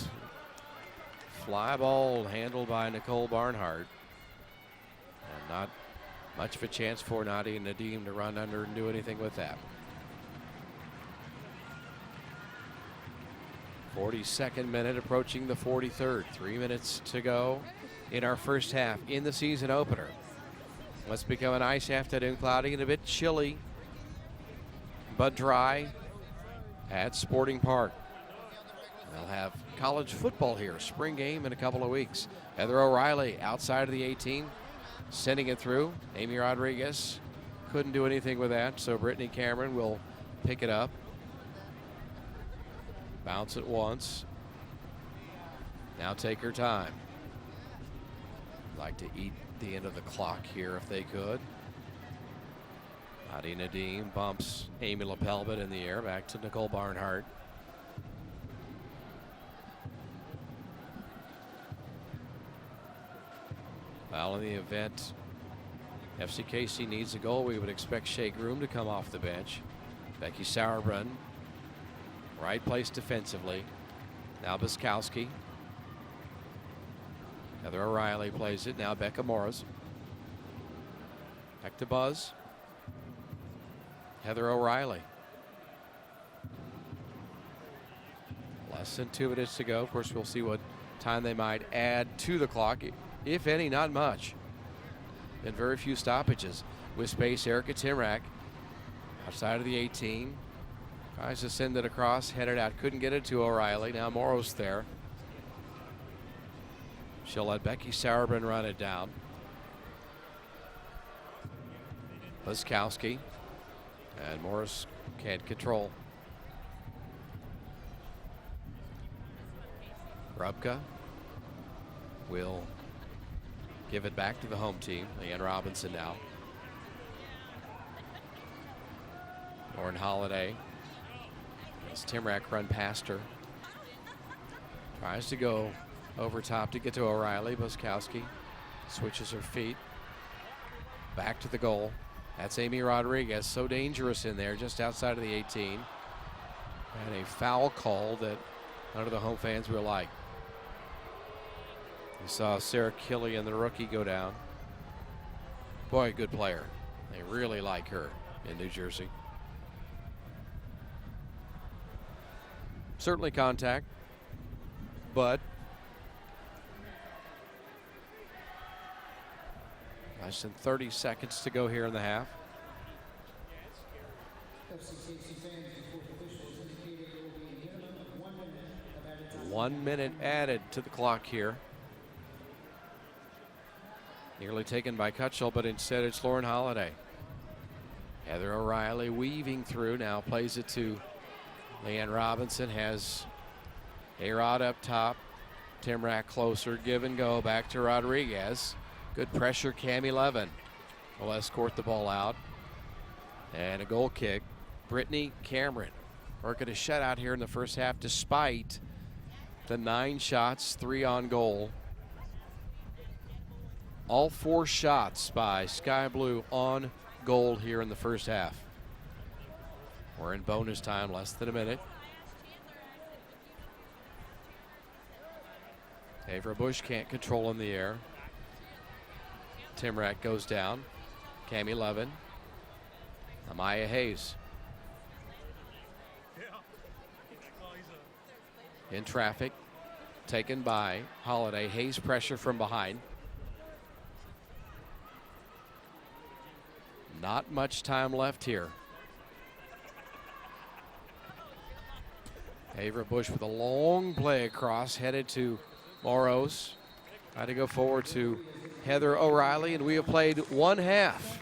Fly ball handled by Nicole Barnhart. And not much of a chance for Nadia Nadim to run under and do anything with that. 42nd minute approaching the 43rd. 3 minutes to go in our first half in the season opener. Let's become a nice afternoon, cloudy and a bit chilly, but dry at Sporting Park. They'll have college football here, spring game in a couple of weeks. Heather O'Reilly outside of the 18, sending it through. Amy Rodriguez couldn't do anything with that, so Brittany Cameron will pick it up. Bounce it once. Now take her time. Like to eat the end of the clock here if they could. Nadia Nadim bumps Amy LaPelbit in the air. Back to Nicole Barnhart. Well, in the event FCKC needs a goal, we would expect Shea Groom to come off the bench. Becky Sauerbrunn, right place defensively. Now Biskowski. Heather O'Reilly plays it. Now Becca Morris. Back to Buzz. Heather O'Reilly. Less than 2 minutes to go. Of course, we'll see what time they might add to the clock. If any, not much. Been very few stoppages. With space, Erica Timrak outside of the 18. Tries to send it across, headed out. Couldn't get it to O'Reilly. Now Moros there. She'll let Becky Sauerbrunn run it down. Biskowski. And Morris can't control. Rubka will give it back to the home team. Leanne Robinson now. Lauren Holiday. As Timrak run past her. Tries to go over top to get to O'Reilly. Biskowski switches her feet. Back to the goal. That's Amy Rodriguez. So dangerous in there just outside of the 18. And a foul call that none of the home fans will like. We saw Sarah Killian, the rookie, go down. Boy, good player. They really like her in New Jersey. Certainly contact, but less than 30 seconds to go here in the half. 1 minute added to the clock here. Nearly taken by Cutchell, but instead it's Lauren Holiday. Heather O'Reilly weaving through, now plays it to Leanne Robinson, has A-Rod up top. Timrak closer, give and go, back to Rodriguez. Good pressure, Cami Levin will escort the ball out. And a goal kick. Brittany Cameron working a shutout here in the first half despite the 9 shots, 3 on goal. All 4 shots by Sky Blue on goal here in the first half. We're in bonus time, less than a minute. Avra Bush can't control in the air. Timrak goes down. Cami Levin. Amaya Hayes. In traffic. Taken by Holiday. Hayes pressure from behind. Not much time left here. Avra Bush with a long play across, headed to Moros. Trying to go forward to Heather O'Reilly, and we have played 1 half.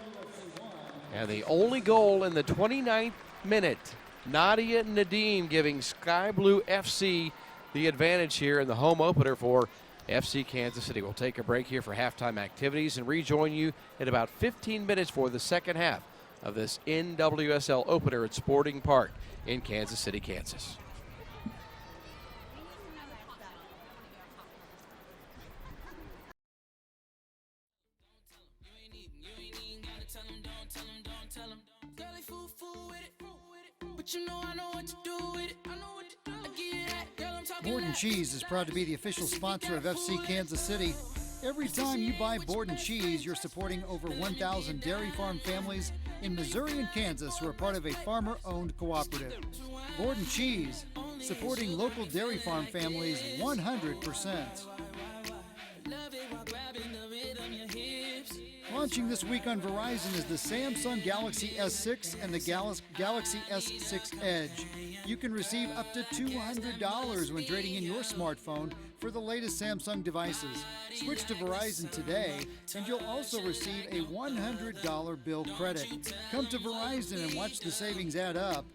And the only goal in the 29th minute, Nadia Nadim giving Sky Blue FC the advantage here in the home opener for FC Kansas City. We'll take a break here for halftime activities and rejoin you in about 15 minutes for the second half of this NWSL opener at Sporting Park in Kansas City, Kansas. Borden Cheese is proud to be the official sponsor of FC Kansas City. Every time you buy Borden Cheese, you're supporting over 1,000 dairy farm families in Missouri and Kansas who are part of a farmer-owned cooperative. Borden Cheese, supporting local dairy farm families 100%. Launching this week on Verizon is the Samsung Galaxy S6 and the Galaxy S6 Edge. You can receive up to $200 when trading in your smartphone for the latest Samsung devices. Switch to Verizon today, and you'll also receive a $100 bill credit. Come to Verizon and watch the savings add up.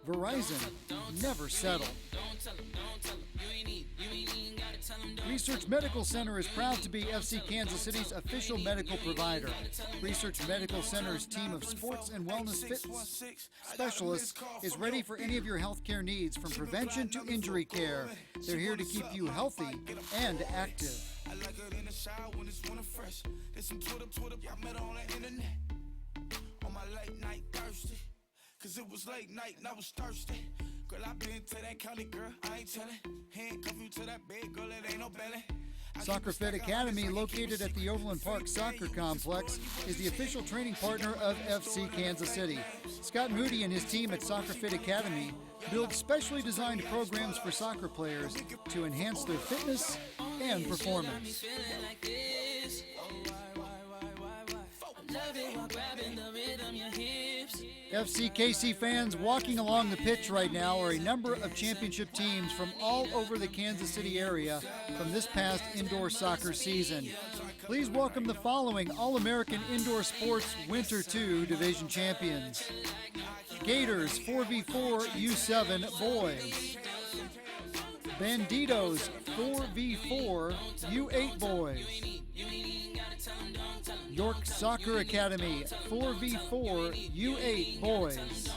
Verizon, never settle. Research Medical Center is proud to be FC Kansas City's official medical provider. Research Medical Center's team of sports and wellness fitness specialists is ready for any of your healthcare needs, from prevention to injury care. They're here to keep you healthy and active. I like her in the shower when it's winter fresh. There's some Twitter, I met her on the internet. On my late night thirsty. Cause it was late night and I was thirsty. Girl, I been to that county, girl, I ain't tellin'. Handcuff you to that bed, girl, it ain't no belly. Soccer Fit Academy, located at the Overland Park Soccer Complex, is the official training partner of FC Kansas City. Scott Moody and his team at Soccer Fit Academy build specially designed programs for soccer players to enhance their fitness and performance. FC KC fans, walking along the pitch right now are a number of championship teams from all over the Kansas City area from this past indoor soccer season. Please welcome the following All-American Indoor Sports Winter 2 Division champions. Gators 4v4 U7 boys. Banditos 4v4 U8 boys. York Soccer Academy 4v4 U8 boys.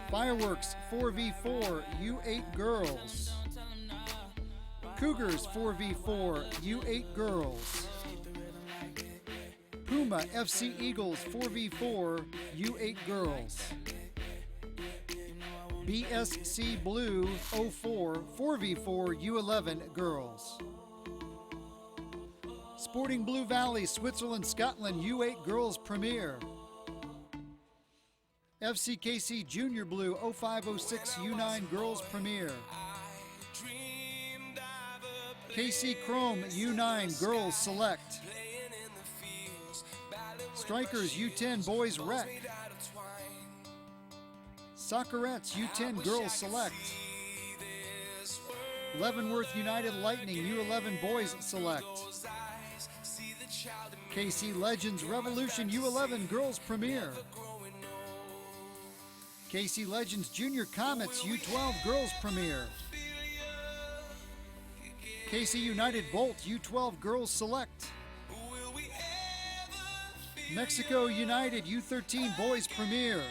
Fireworks 4v4 U8 girls. Cougars 4v4 U8 girls. Puma FC Eagles 4v4 U8 girls. BSC Blue 04 4v4 U11 girls. Sporting Blue Valley, Switzerland, Scotland, U8 Girls Premier. FCKC Junior Blue 0506 U9 Girls Premier. KC Chrome U9 Girls Select. Strikers U10 Boys Rec. Soccerettes U10 Girls Select. Leavenworth United Lightning U11 Boys Select. KC Legends Revolution U11 Girls Premier. KC Legends Junior Comets U12 Girls Premier. KC United Bolt U12 Girls Select. Mexico United U13 Boys Premier.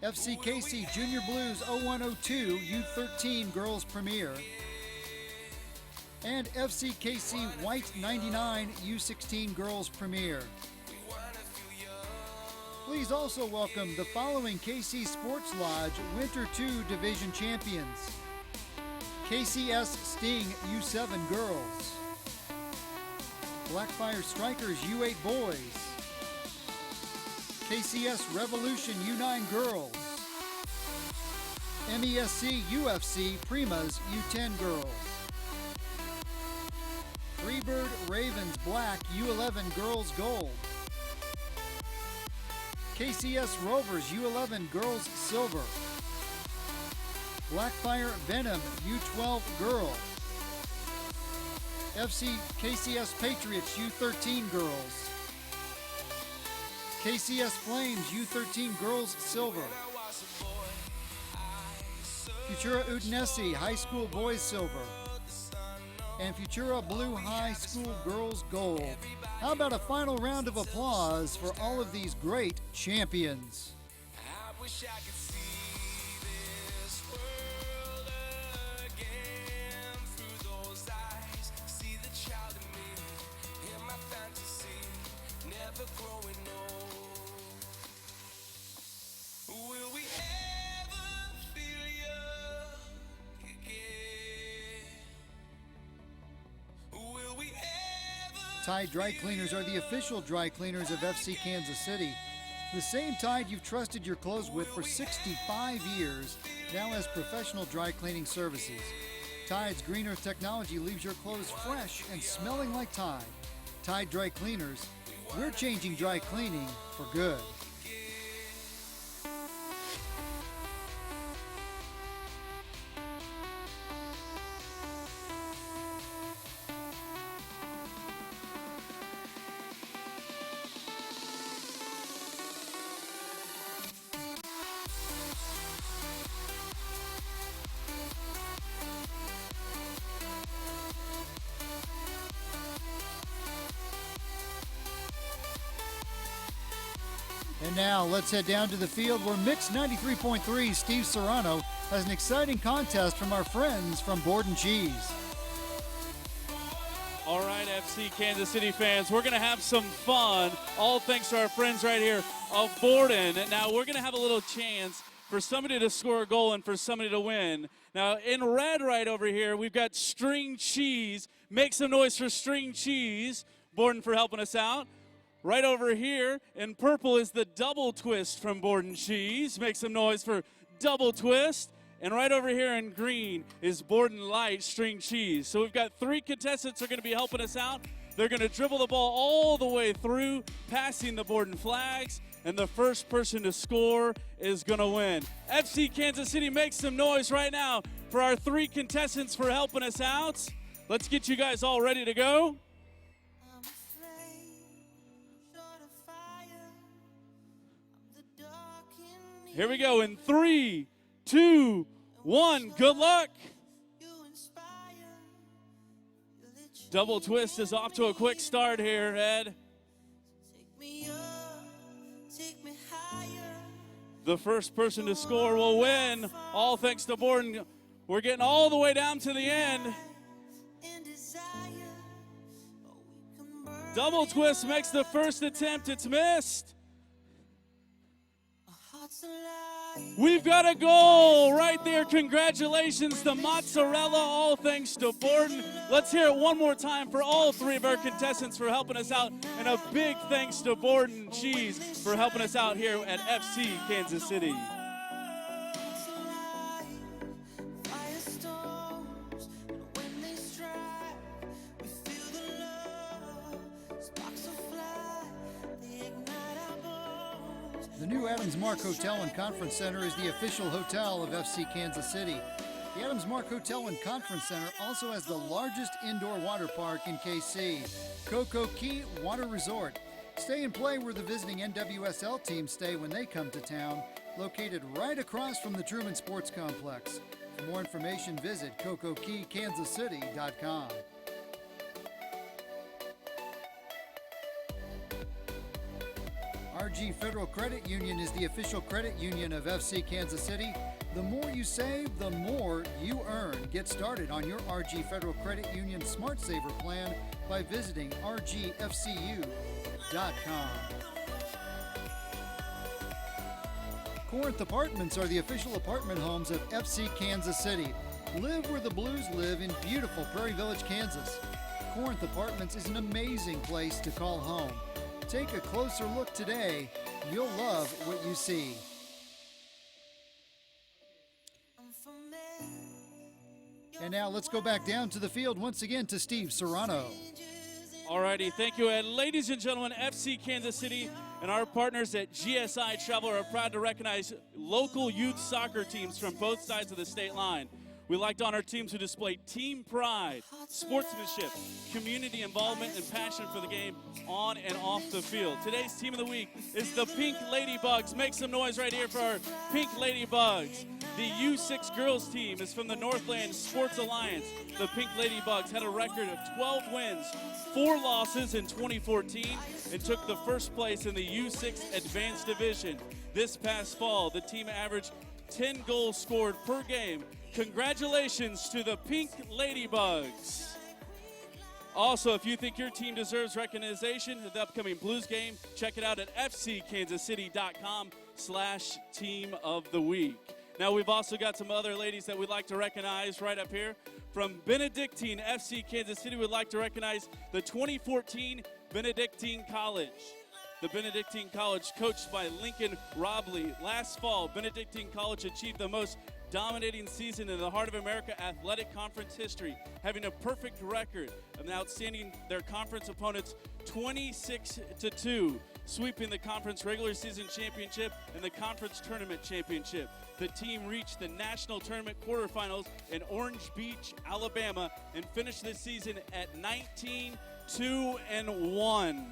FCKC Junior Blues 0102 U13 Girls Premier. And FCKC White 99 U16 Girls Premier. Please also welcome the following KC Sports Lodge Winter 2 Division champions. KCS Sting U7 Girls. Blackfire Strikers U8 Boys. KCS Revolution U9 Girls. MESC UFC Primas U10 Girls. Freebird Ravens Black U11 Girls Gold. KCS Rovers U11 Girls Silver. Blackfire Venom U12 Girls. KCS Patriots U13 Girls. KCS Flames U13 Girls Silver. Futura Udinese High School Boys Silver. And Futura Blue High School Girls Gold. How about a final round of applause for all of these great champions? I wish I could see this world again through those eyes. See the child in me, in my fantasy, never growing old. Will we ever feel young again? Will we ever? Tide Dry Cleaners are the official dry cleaners of FC Kansas City. The same Tide you've trusted your clothes with for 65 years now has professional dry cleaning services. Tide's Green Earth technology leaves your clothes fresh and smelling like Tide. Tide Dry Cleaners. We're changing dry cleaning for good. And now let's head down to the field where Mix 93.3 Steve Serrano has an exciting contest from our friends from Borden Cheese. All right, FC Kansas City fans, we're going to have some fun, all thanks to our friends right here of Borden. Now, we're going to have a little chance for somebody to score a goal and for somebody to win. Now, in red right over here, we've got String Cheese. Make some noise for String Cheese. Borden for helping us out. Right over here in purple is the Double Twist from Borden Cheese. Make some noise for Double Twist. And right over here in green is Borden Light String Cheese. So we've got 3 contestants who are going to be helping us out. They're going to dribble the ball all the way through, passing the Borden flags, and the first person to score is going to win. FC Kansas City, make some noise right now for our 3 contestants for helping us out. Let's get you guys all ready to go. Here we go in 3, 2, 1. Good luck. Double Twist is off to a quick start here, Ed. The first person to score will win. All thanks to Borden. We're getting all the way down to the end. Double Twist makes the first attempt. It's missed. We've got a goal right there. Congratulations to Mozzarella, all thanks to Borden. Let's hear it one more time for all 3 of our contestants for helping us out. And a big thanks to Borden Cheese for helping us out here at FC Kansas City. The new Adams Mark Hotel and Conference Center is the official hotel of FC Kansas City. The Adams Mark Hotel and Conference Center also has the largest indoor water park in KC, Coco Key Water Resort. Stay and play where the visiting NWSL teams stay when they come to town, located right across from the Truman Sports Complex. For more information, visit CocoKeyKansasCity.com. RG Federal Credit Union is the official credit union of FC Kansas City. The more you save, the more you earn. Get started on your RG Federal Credit Union Smart Saver plan by visiting rgfcu.com. Corinth Apartments are the official apartment homes of FC Kansas City. Live where the Blues live in beautiful Prairie Village, Kansas. Corinth Apartments is an amazing place to call home. Take a closer look today. You'll love what you see. And now let's go back down to the field once again to Steve Serrano. Alrighty, thank you, Ed. Ladies and gentlemen, FC Kansas City and our partners at GSI Travel are proud to recognize local youth soccer teams from both sides of the state line. We like to honor teams who display team pride, sportsmanship, community involvement, and passion for the game on and off the field. Today's team of the week is the Pink Ladybugs. Make some noise right here for our Pink Ladybugs. The U6 girls team is from the Northland Sports Alliance. The Pink Ladybugs had a record of 12 wins, 4 losses in 2014, and took the first place in the U6 Advanced Division. This past fall, the team averaged 10 goals scored per game. Congratulations to the Pink Ladybugs. Also, if you think your team deserves recognition at the upcoming Blues game, check it out at fckansascity.com/team of the week. Now, we've also got some other ladies that we'd like to recognize right up here. From Benedictine FC Kansas City, we'd like to recognize the 2014 Benedictine College. the Benedictine College, coached by Lincoln Robley. Last fall, Benedictine College achieved the most dominating season in the Heart of America Athletic Conference history, having a perfect record and outstanding their conference opponents 26-2, sweeping the conference regular season championship and the conference tournament championship. The team reached the national tournament quarterfinals in Orange Beach, Alabama, and finished this season at 19-2-1.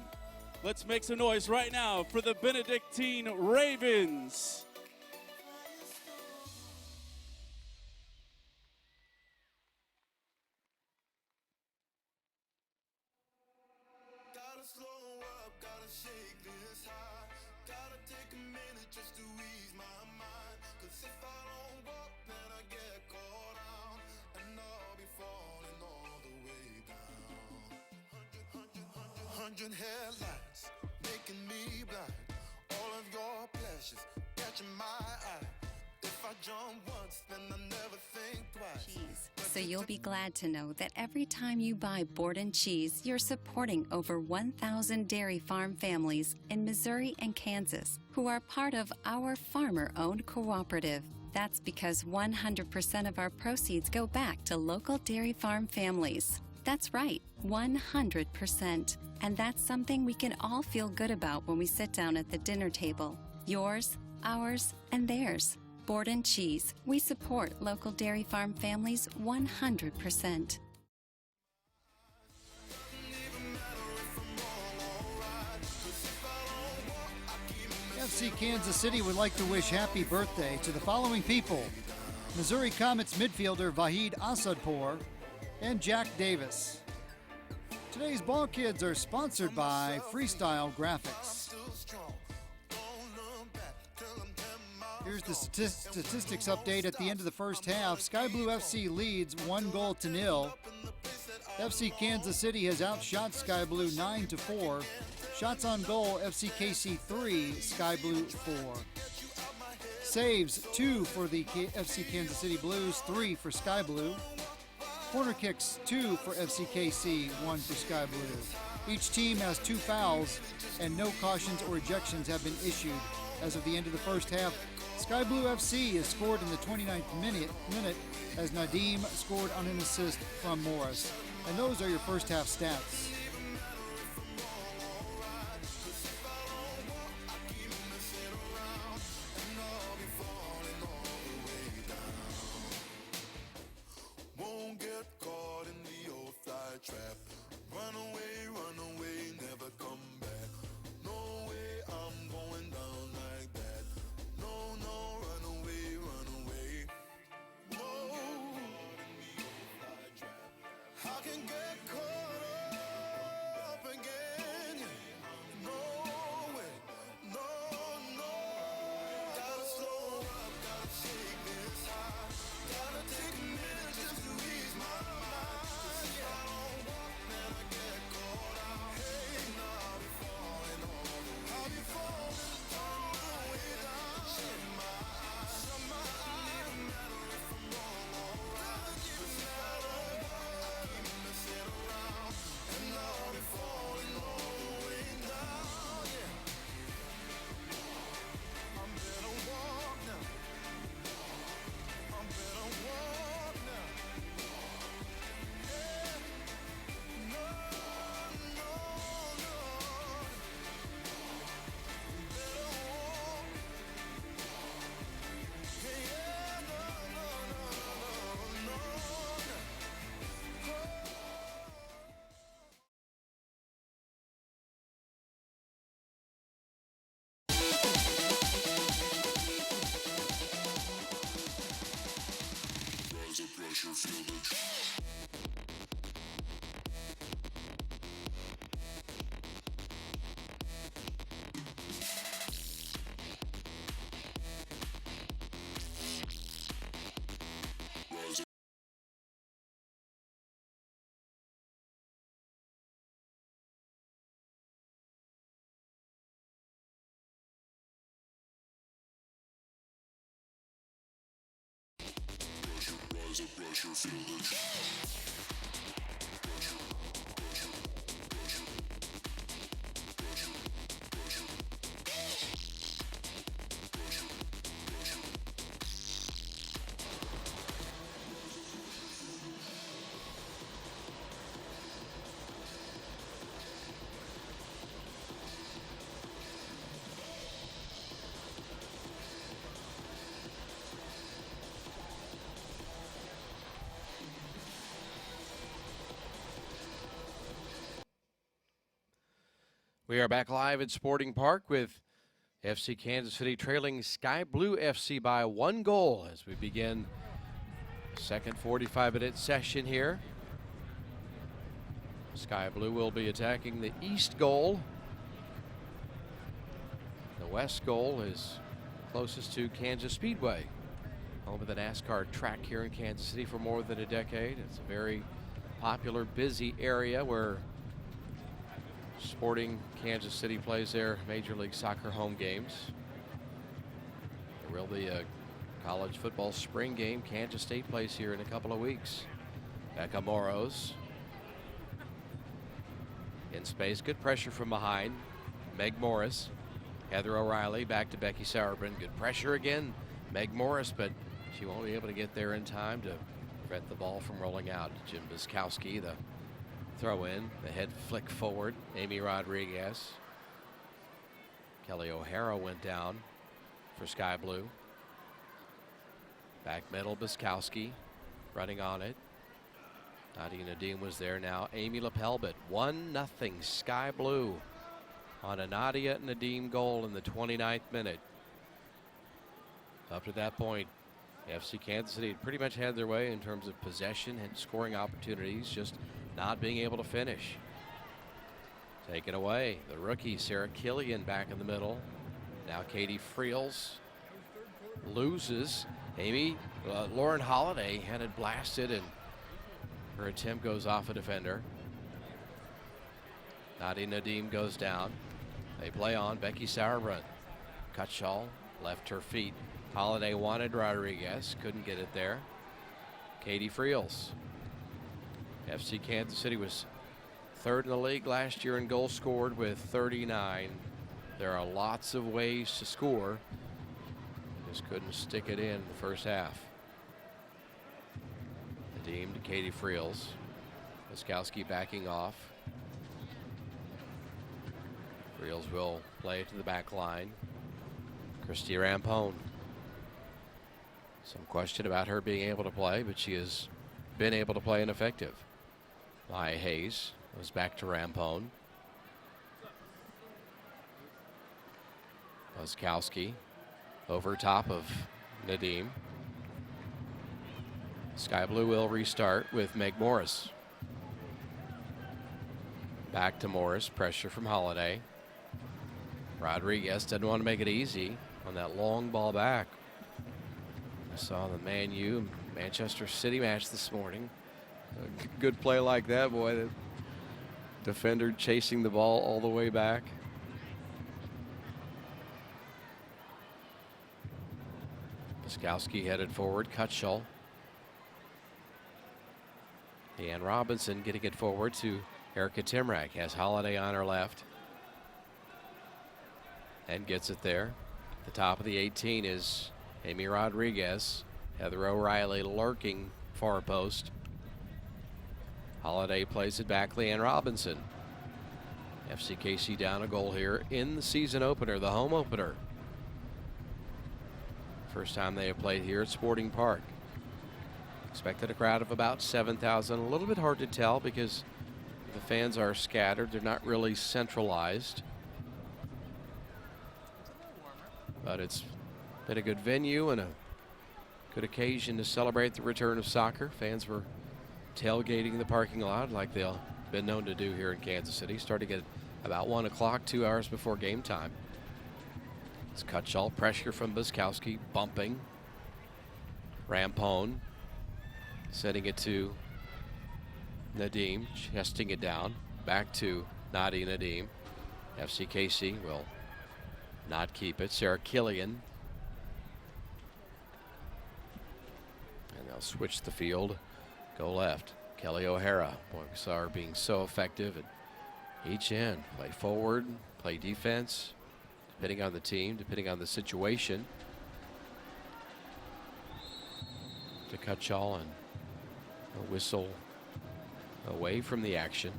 Let's make some noise right now for the Benedictine Ravens. Headlights making me blind. All of your pleasures catching my eye. If I jump once, then I never think twice. So you'll be glad to know that every time you buy Borden cheese, you're supporting over 1,000 dairy farm families in Missouri and Kansas who are part of our farmer-owned cooperative. That's because 100% of our proceeds go back to local dairy farm families. That's right, 100%. And that's something we can all feel good about when we sit down at the dinner table. Yours, ours, and theirs. Borden Cheese. We support local dairy farm families 100%. FC Kansas City would like to wish happy birthday to the following people: Missouri Comets midfielder Vahid Asadpour and Jack Davis. Today's ball kids are sponsored by Freestyle Graphics. Here's the statistics update at the end of the first half. Sky Blue FC leads 1-0. FC Kansas City has outshot Sky Blue 9-4. Shots on goal, FC KC 3, Sky Blue 4. Saves 2 for the FC Kansas City Blues, 3 for Sky Blue. Corner kicks 2 for FCKC, 1 for Sky Blue. Each team has 2 fouls and no cautions or ejections have been issued. As of the end of the first half, Sky Blue FC has scored in the 29th minute as Nadim scored on an assist from Morris. And those are your first half stats. Trap. Run away, never come back. No way, I'm going down like that. No, run away. No, I can get caught up again. No way, no. Gotta slow up, gotta shake this high. Gotta take a minute just to ease my mind. Pressure, feel the pressure. We are back live at Sporting Park with FC Kansas City trailing Sky Blue FC by 1 goal as we begin the second 45-minute session here. Sky Blue will be attacking the east goal. The west goal is closest to Kansas Speedway, home of the NASCAR track here in Kansas City for more than a decade. It's a very popular, busy area where Sporting Kansas City plays their Major League Soccer home games. There will be a college football spring game. Kansas State plays here in a couple of weeks. Becca Moros in space. Good pressure from behind. Meg Morris. Heather O'Reilly back to Becky Sauerbrunn. Good pressure again. Meg Morris, but she won't be able to get there in time to prevent the ball from rolling out. Jim Biskowski, the throw in, the head flick forward. Amy Rodriguez. Kelly O'Hara went down for Sky Blue. Back middle, Biskowski running on it. Nadia Nadim was there now. Amy Lepelbit, 1-0 Sky Blue on a Nadia Nadim goal in the 29th minute. Up to that point, FC Kansas City pretty much had their way in terms of possession and scoring opportunities, just not being able to finish. Taken away, the rookie Sarah Killian back in the middle. Now Katie Friels loses. Lauren Holiday had it blasted and her attempt goes off a defender. Nadia Nadim goes down. They play on. Becky Sauerbrunn. Cutshall left her feet. Holiday wanted Rodriguez. Couldn't get it there. Katie Friels. FC Kansas City was third in the league last year in goals scored with 39. There are lots of ways to score. Just couldn't stick it in the first half. Nadim to Katie Friels. Biskowski backing off. Friels will play it to the back line. Christy Rampone. Some question about her being able to play, but she has been able to play and effective. Maya Hayes goes back to Rampone. Biskowski over top of Nadim. Sky Blue will restart with Meg Morris. Back to Morris, pressure from Holiday. Rodriguez doesn't want to make it easy on that long ball back. I saw the Man U Manchester City match this morning. A good play like that, boy. The defender chasing the ball all the way back. Biskowski headed forward. Cutshall. Deanne Robinson getting it forward to Erica Timrak. Has Holiday on her left. And gets it there. At the top of the 18 is Amy Rodriguez. Heather O'Reilly lurking far post. Holiday plays it back. Leanne Robinson. FCKC down a goal here in the season opener, the home opener. First time they have played here at Sporting Park. Expected a crowd of about 7,000. A little bit hard to tell because the fans are scattered. They're not really centralized. But it's been a good venue and a good occasion to celebrate the return of soccer. Fans were tailgating the parking lot like they've been known to do here in Kansas City. Starting at about 1 o'clock, 2 hours before game time. It's Cutshall, pressure from Biskowski, bumping. Rampone setting it to Nadim, chesting it down. Back to Nadia Nadim. FCKC will not keep it. Sarah Killian. And they'll switch the field. Go left. Kelly O'Hara. Boy, we saw her being so effective at each end. Play forward, play defense, depending on the team, depending on the situation. To Cutshall and a whistle away from the action.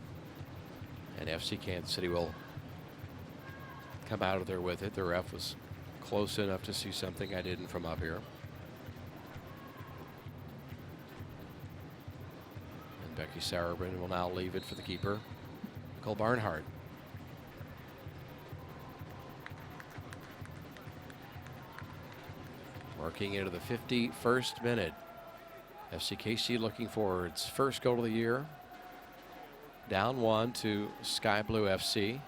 And FC Kansas City will come out of there with it. The ref was close enough to see something I didn't from up here. And Becky Sauerbrunn will now leave it for the keeper, Nicole Barnhart. Working into the 51st minute. FCKC looking for its first goal of the year. Down 1 to Sky Blue FC.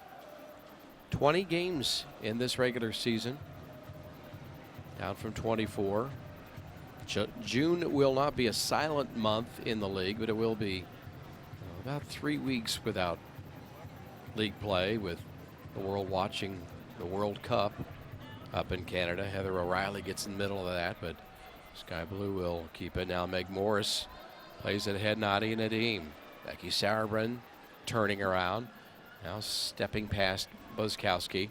20 games in this regular season. Down from 24. June will not be a silent month in the league, but it will be about 3 weeks without league play, with the world watching the World Cup up in Canada. Heather O'Reilly gets in the middle of that, but Sky Blue will keep it. Now Meg Morris plays it ahead, Nadia Nadim. Becky Sauerbrunn turning around. Now stepping past Boskowski.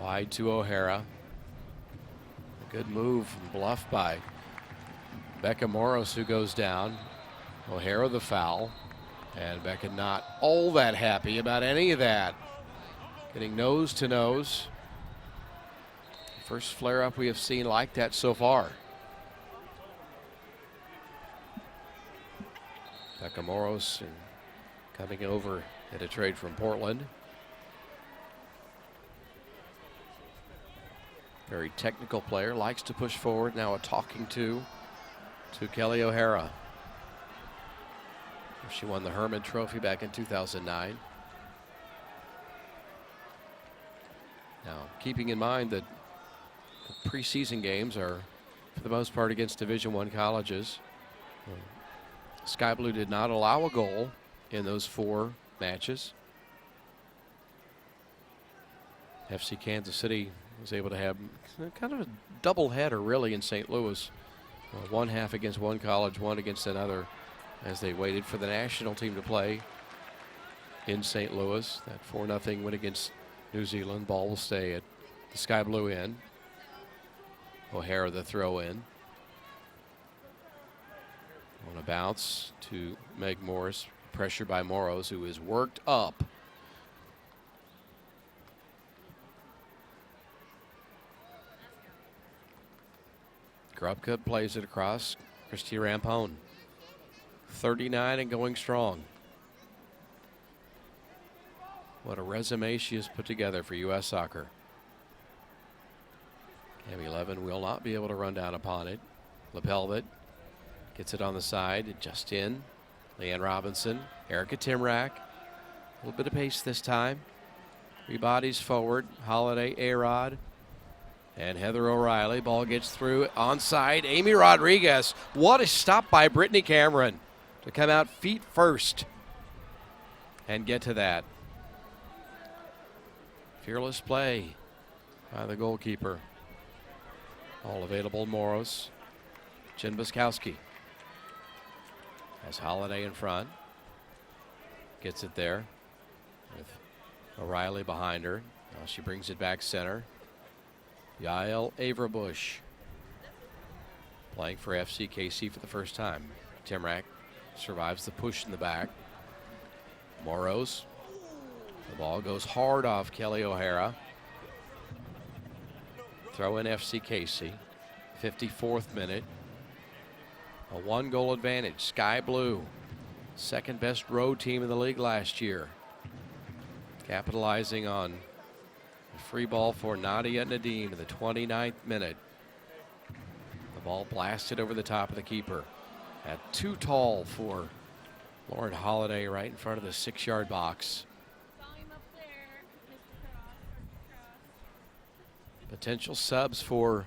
Wide to O'Hara. A good move and bluff by Becca Moros, who goes down. O'Hara the foul. And Becca not all that happy about any of that. Getting nose to nose. First flare up we have seen like that so far. Becca Moros coming over at a trade from Portland. Very technical player, likes to push forward. Now a talking to Kelly O'Hara. She won the Herman Trophy back in 2009. Now, keeping in mind that the preseason games are, for the most part, against Division I colleges. Sky Blue did not allow a goal in those 4 matches. FC Kansas City was able to have kind of a doubleheader, really, in St. Louis. One half against one college, one against another, as they waited for the national team to play in St. Louis. That 4-0 win against New Zealand. Ball will stay at the Sky Blue end. O'Hara the throw in. On a bounce to Meg Morris. Pressure by Moros, who is worked up. Grubka plays it across. Christy Rampone. 39 and going strong. What a resume she has put together for U.S. Soccer. Cami Levin will not be able to run down upon it. Lepelvet gets it on the side, just in. Leanne Robinson, Erica Timrak. A little bit of pace this time. 3 bodies forward. Holiday, A-Rod, and Heather O'Reilly. Ball gets through, onside. Amy Rodriguez. What a stop by Brittany Cameron to come out feet first and get to that. Fearless play by the goalkeeper. All available, Moros. Jen Boskowski has Holiday in front. Gets it there with O'Reilly behind her. Now she brings it back center. Yael Averbush playing for FCKC for the first time. Timrak survives the push in the back. Moros. The ball goes hard off Kelly O'Hara. Throw in FCKC. 54th minute. A 1-goal advantage. Sky Blue, second best road team in the league last year. Capitalizing on a free ball for Nadia Nadim in the 29th minute. The ball blasted over the top of the keeper. At too tall for Lauren Holiday right in front of the 6-yard box. Potential subs for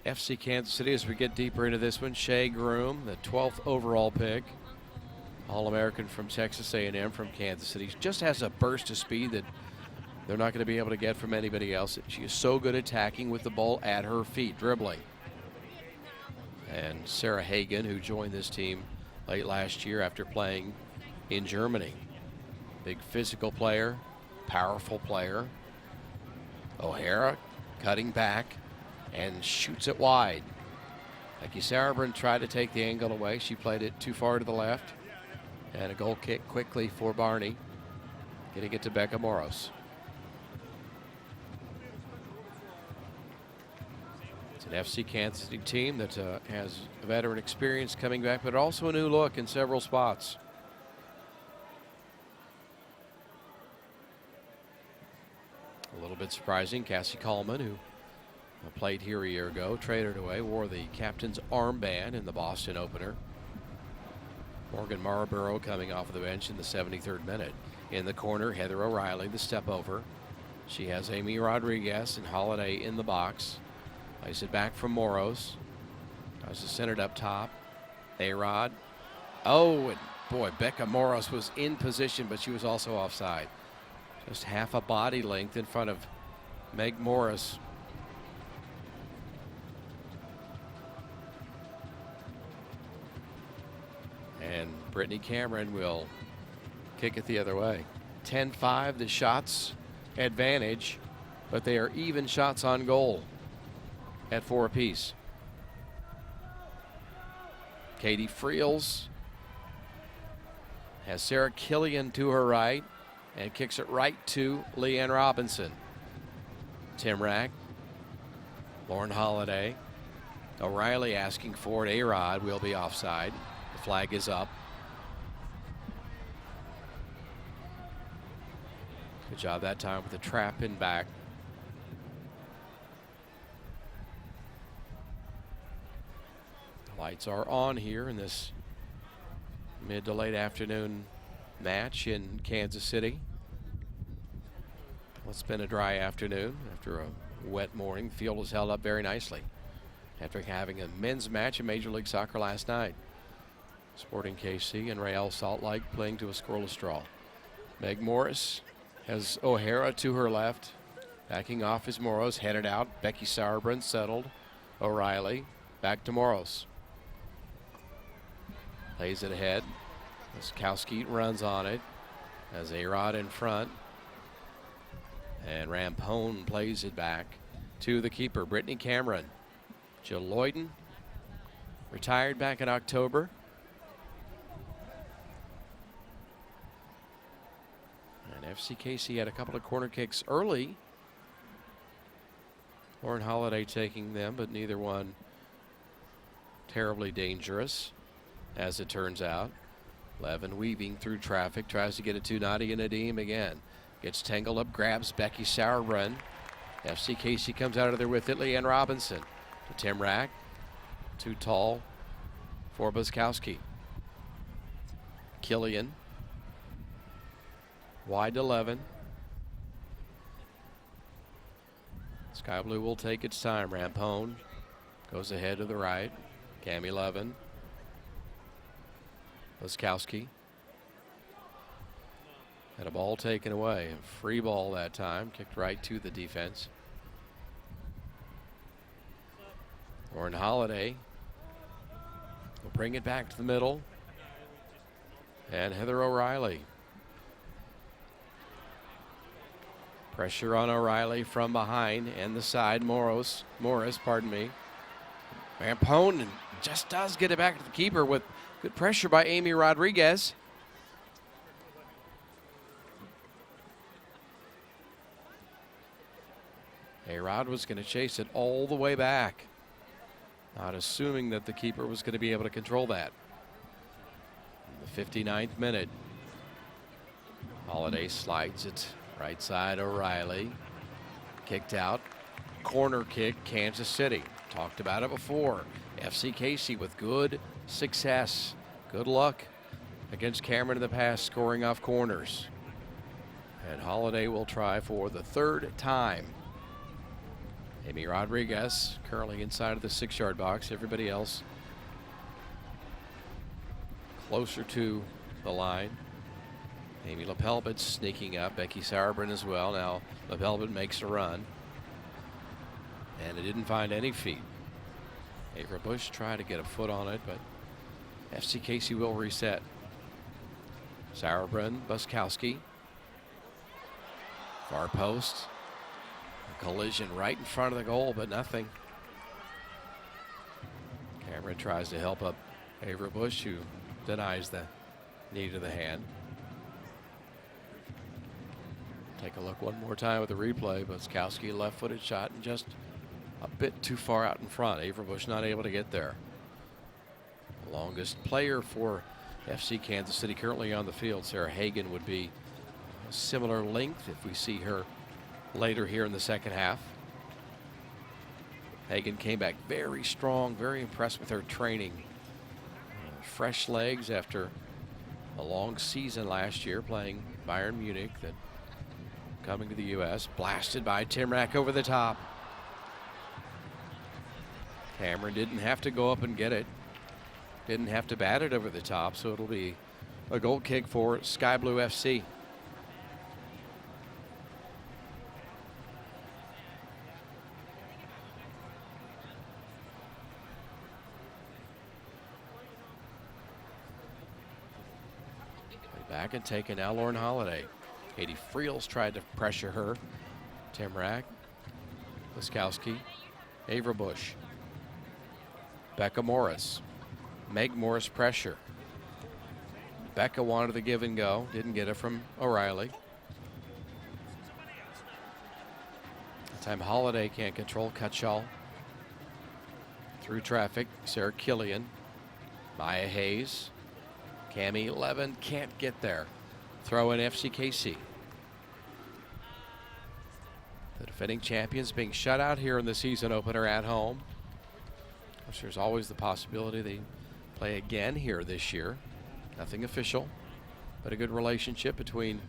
FC Kansas City as we get deeper into this one. Shea Groom, the 12th overall pick. All-American from Texas A&M from Kansas City. Just has a burst of speed that they're not going to be able to get from anybody else. She is so good attacking with the ball at her feet, dribbling. And Sarah Hagen, who joined this team late last year after playing in Germany. Big physical player, powerful player. O'Hara cutting back and shoots it wide. Becky Sauerbrunn tried to take the angle away. She played it too far to the left. And a goal kick quickly for Barney. Getting it to Becca Moros. It's an FC Kansas City team that has veteran experience coming back, but also a new look in several spots. A little bit bit surprising. Cassie Coleman, who played here a year ago, traded away, wore the captain's armband in the Boston opener. Morgan Marlborough coming off of the bench in the 73rd minute. In the corner, Heather O'Reilly, the step over. She has Amy Rodriguez and Holiday in the box. Plays it back from Moros. Tries to send it up top. A-Rod. Oh, and boy, Becca Moros was in position, but she was also offside. Just half a body length in front of Meg Morris. And Brittany Cameron will kick it the other way. 10-5, the shots advantage, but they are even shots on goal at 4 apiece. Katie Friels has Sarah Killian to her right and kicks it right to Leanne Robinson. Tim Rack, Lauren Holiday, O'Reilly asking for it. A-Rod will be offside. The flag is up. Good job that time with the trap in back. The lights are on here in this mid to late afternoon match in Kansas City. Well, it's been a dry afternoon after a wet morning. The field was held up very nicely after having a men's match in Major League Soccer last night. Sporting KC and Real Salt Lake playing to a scoreless draw. Meg Morris has O'Hara to her left. Backing off is Moros, headed out. Becky Sauerbrunn settled. O'Reilly back to Moros. Plays it ahead. Skowski runs on it. Has A-Rod in front. And Rampone plays it back to the keeper, Brittany Cameron. Jill Lloyden, retired back in October. And FCKC had a couple of corner kicks early. Lauren Holiday taking them, but neither one terribly dangerous, as it turns out. Levin weaving through traffic, tries to get it to Nadia Nadim again. Gets tangled up, grabs Becky Sauerbrunn. FCKC comes out of there with it. Leanne Robinson to Tim Rack. Too tall for Buskowski. Killian. Wide to Levin. Sky Blue will take its time. Rampone goes ahead to the right. Cami Levin. Buskowski. Had a ball taken away. A free ball that time. Kicked right to the defense. Lauren Holiday will bring it back to the middle. And Heather O'Reilly. Pressure on O'Reilly from behind and the side. Morris, pardon me. Rampone just does get it back to the keeper with good pressure by Amy Rodriguez. A-Rod was going to chase it all the way back, not assuming that the keeper was going to be able to control that. In the 59th minute, Holiday slides it right side. O'Reilly kicked out. Corner kick, Kansas City. Talked about it before. FCKC with good success, good luck against Cameron in the past, scoring off corners. And Holiday will try for the third time. Amy Rodriguez currently inside of the 6-yard box. Everybody else closer to the line. Amy LaPelbit sneaking up. Becky Sauerbrunn as well. Now LaPelbit makes a run. And it didn't find any feet. Ava Bush tried to get a foot on it, but FCKC will reset. Sauerbrunn, Buskowski. Far post. Collision right in front of the goal, but nothing. Cameron tries to help up Ava Bush, who denies the knee to the hand. Take a look one more time at the replay. Buskowski left-footed shot and just a bit too far out in front. Ava Bush not able to get there. The longest player for FC Kansas City currently on the field, Sarah Hagan, would be a similar length if we see her later here in the second half. Hagan came back very strong, very impressed with her training. Fresh legs after a long season last year playing Bayern Munich, then coming to the U.S. Blasted by Timrak over the top. Cameron didn't have to go up and get it. Didn't have to bat it over the top, so it'll be a goal kick for Sky Blue FC. Back and taken now, Lauren Holiday. Katie Friels tried to pressure her. Timrak, Laskowski, Avra Bush, Becca Morris, Meg Morris pressure. Becca wanted the give and go, didn't get it from O'Reilly. That time Holiday can't control Cutshall. Through traffic, Sarah Killian, Maya Hayes, Cami Levin can't get there. Throw in FCKC. The defending champions being shut out here in the season opener at home. Of course, there's always the possibility they play again here this year. Nothing official, but a good relationship between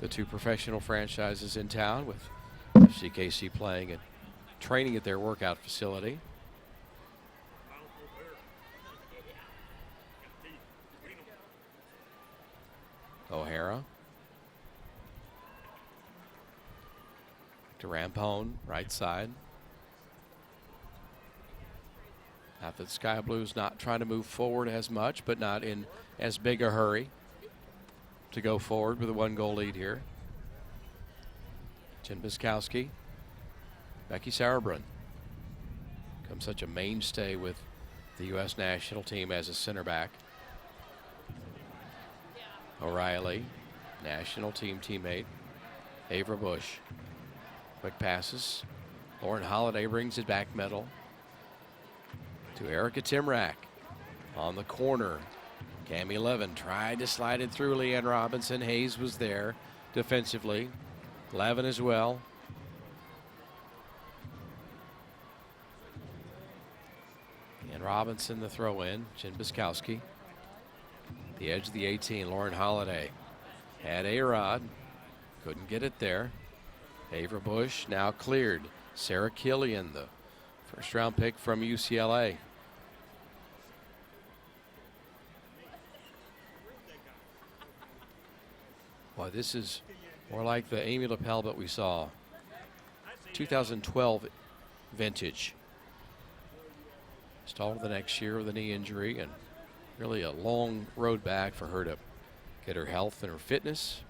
the two professional franchises in town, with FCKC playing and training at their workout facility. O'Hara to Rampone, right side. Not that Sky Blue's not trying to move forward as much, but not in as big a hurry to go forward with a 1-goal lead here. Jen Biskowski, Becky Sauerbrunn, become such a mainstay with the U.S. national team as a center back. O'Reilly, national team teammate. Avra Bush. Quick passes. Lauren Holiday brings it back middle to Erica Timrak. On the corner, Cami Levin tried to slide it through Leanne Robinson. Hayes was there defensively. Levin as well. And Robinson the throw in. Jen Biskowski. The edge of the 18, Lauren Holiday. Had A-Rod. Couldn't get it there. Avra Bush now cleared. Sarah Killian, the first round pick from UCLA. Boy, this is more like the Amy Lapelbet we saw 2012 vintage. Stalled the next year with a knee injury, and really a long road back for her to get her health and her fitness.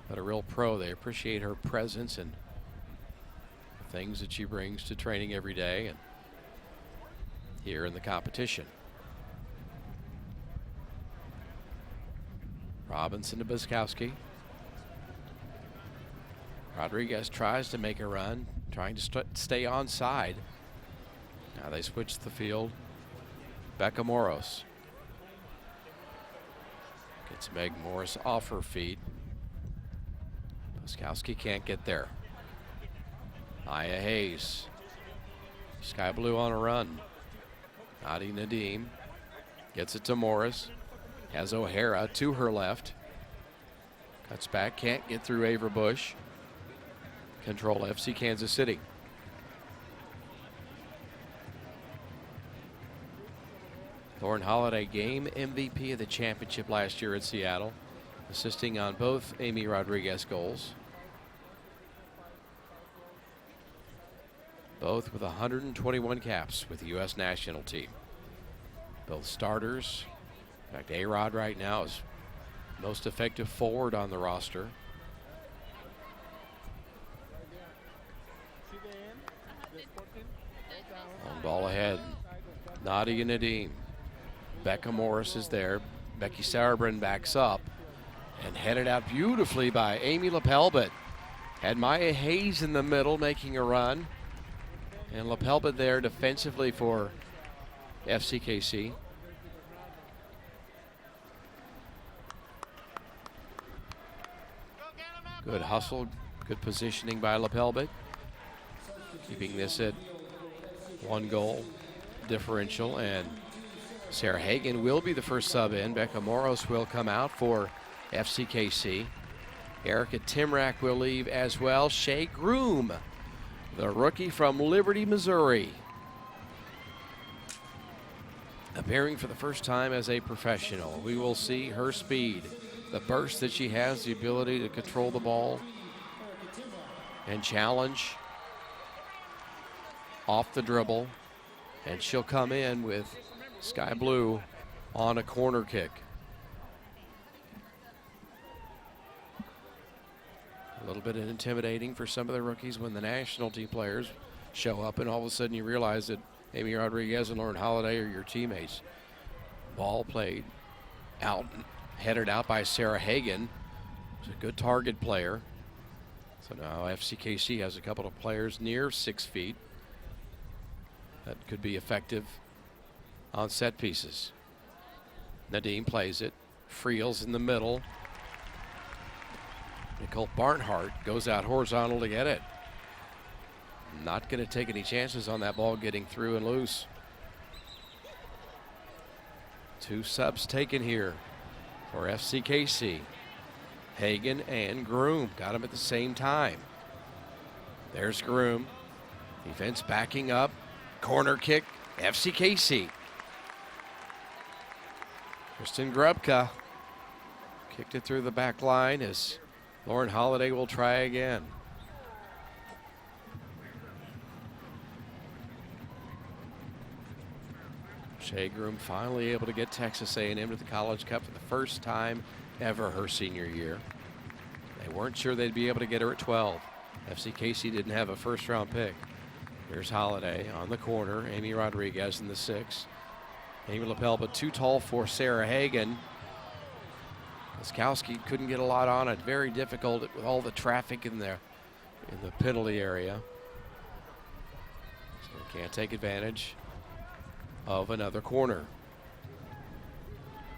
But a real pro. They appreciate her presence and the things that she brings to training every day and here in the competition. Robinson to Biskowski. Rodriguez tries to make a run, trying to stay onside. Now they switch the field. Becca Moros gets Meg Morris off her feet. Biskowski can't get there. Maya Hayes. Sky Blue on a run. Adi Nadim gets it to Morris. Has O'Hara to her left. Cuts back, can't get through Avra Bush. Control FC Kansas City. Lauren Holiday, game MVP of the championship last year at Seattle, assisting on both Amy Rodriguez goals. Both with 121 caps with the U.S. national team. Both starters. In fact, A-Rod right now is most effective forward on the roster. On ball ahead. Nadia Nadim. Becca Morris is there. Becky Sauerbrunn backs up and headed out beautifully by Amy Lapelbet. Had Maya Hayes in the middle making a run. And Lapelbet there defensively for FCKC. Good hustle, good positioning by Lepelbit. Keeping this at 1 goal differential, and Sarah Hagan will be the first sub in. Becca Moros will come out for FCKC. Erica Timrak will leave as well. Shay Groom, the rookie from Liberty, Missouri, appearing for the first time as a professional. We will see her speed, the burst that she has, the ability to control the ball and challenge off the dribble, and she'll come in with Sky Blue on a corner kick. A little bit intimidating for some of the rookies when the national team players show up and all of a sudden you realize that Amy Rodriguez and Lauren Holiday are your teammates. Ball played out, headed out by Sarah Hagan. She's a good target player. So now FCKC has a couple of players near 6 feet that could be effective on set pieces. Nadim plays it. Friels in the middle. Nicole Barnhart goes out horizontal to get it. Not going to take any chances on that ball getting through and loose. 2 subs taken here for FCKC. Hagan and Groom got them at the same time. There's Groom. Defense backing up. Corner kick, FCKC. Kristen Grubka kicked it through the back line as Lauren Holiday will try again. Shay Groom finally able to get Texas A&M to the College Cup for the first time ever her senior year. They weren't sure they'd be able to get her at 12. FCKC didn't have a first-round pick. Here's Holiday on the corner. Amy Rodriguez in the 6. Amy Lepelbit too tall for Sarah Hagan. Laskowski couldn't get a lot on it. Very difficult with all the traffic in the penalty area. So can't take advantage of another corner.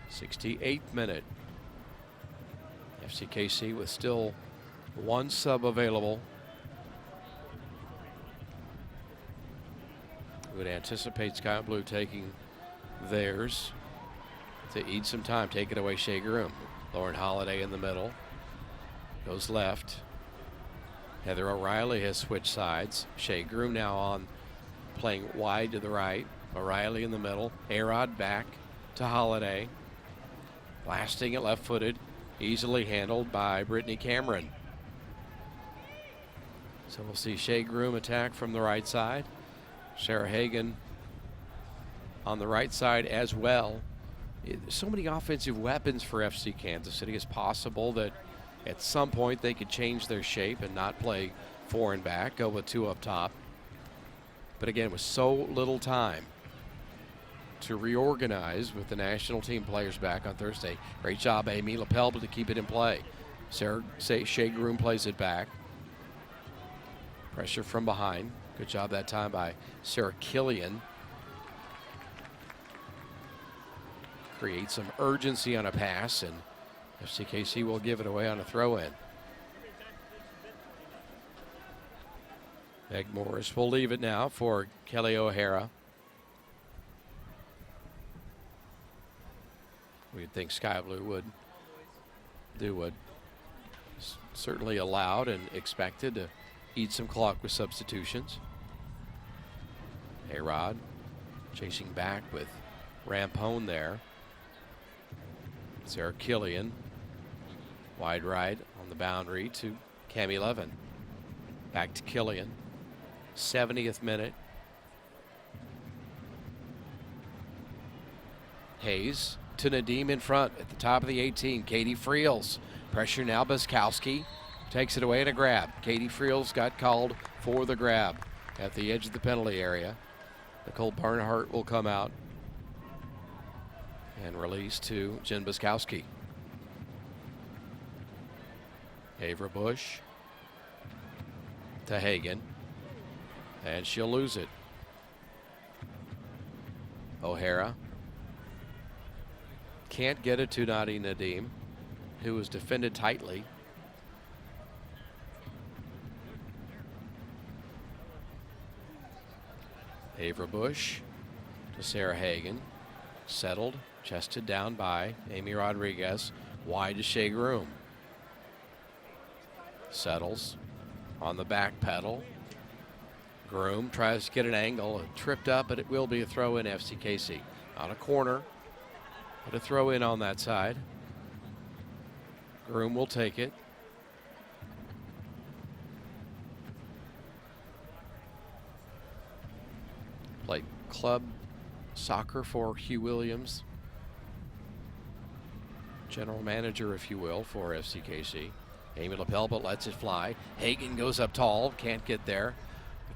68th minute. FCKC with still 1 sub available. Would anticipate Sky Blue taking theirs to eat some time. Take it away, Shay Groom. Lauren Holiday in the middle. Goes left. Heather O'Reilly has switched sides. Shay Groom now on playing wide to the right. O'Reilly in the middle. Arod back to Holiday. Blasting it left-footed. Easily handled by Brittany Cameron. So we'll see Shay Groom attack from the right side. Sarah Hagan on the right side as well. So many offensive weapons for FC Kansas City. It's possible that at some point they could change their shape and not play 4 and back, go with 2 up top. But again, with so little time to reorganize with the national team players back on Thursday. Great job, Amy Lepelbit, to keep it in play. Shay Groom plays it back. Pressure from behind. Good job that time by Sarah Killian. Create some urgency on a pass, and FCKC will give it away on a throw-in. Meg Morris will leave it now for Kelly O'Hara. We'd think Sky Blue would do what is certainly allowed and expected, to eat some clock with substitutions. A-Rod chasing back with Rampone there. Sarah Killian, wide right on the boundary to Cami Levin. Back to Killian. 70th minute. Hayes to Nadim in front at the top of the 18. Katie Friels. Pressure now, Baskowski takes it away and a grab. Katie Friels got called for the grab at the edge of the penalty area. Nicole Barnhart will come out and release to Jen Baskowski. Avra Bush to Hagan, and she'll lose it. O'Hara can't get it to Nadi Nadim, who was defended tightly. Avra Bush to Sarah Hagan. Settled, chested down by Amy Rodriguez. Wide to Shea Groom. Settles on the back pedal. Groom tries to get an angle, tripped up, but it will be a throw in FCKC. On a corner, but a throw in on that side. Groom will take it. Played club soccer for Hugh Williams. General manager, if you will, for FCKC. Amy LaPelbert lets it fly. Hagan goes up tall, can't get there.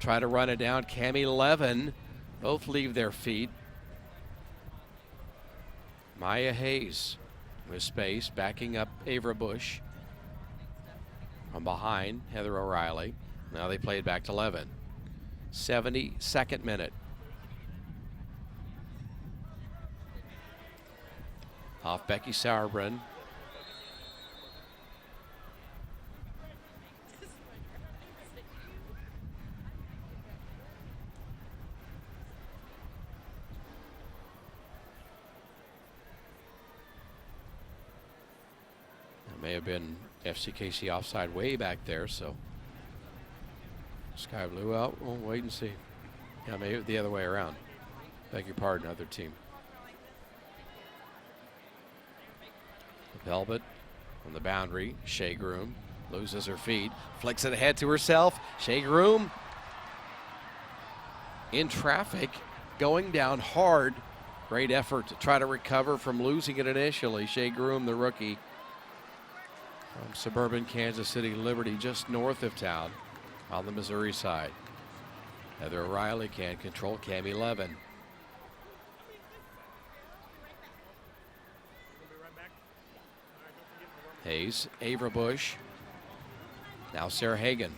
Try to run it down. Cami Levin, both leave their feet. Maya Hayes with space, backing up Avra Bush. From behind, Heather O'Reilly. Now they play it back to Levin. 72nd minute. Off Becky Sauerbrunn. May have been FCKC offside way back there, so Sky Blue out. We'll wait and see. Yeah, maybe the other way around. Beg your pardon, other team. Velvet on the boundary. Shea Groom loses her feet, flicks it ahead to herself. Shea Groom in traffic, going down hard. Great effort to try to recover from losing it initially. Shea Groom, the rookie from suburban Kansas City Liberty, just north of town on the Missouri side. Heather O'Reilly can't control Cami Levin. Hayes, Avra Bush. Now Sarah Hagan.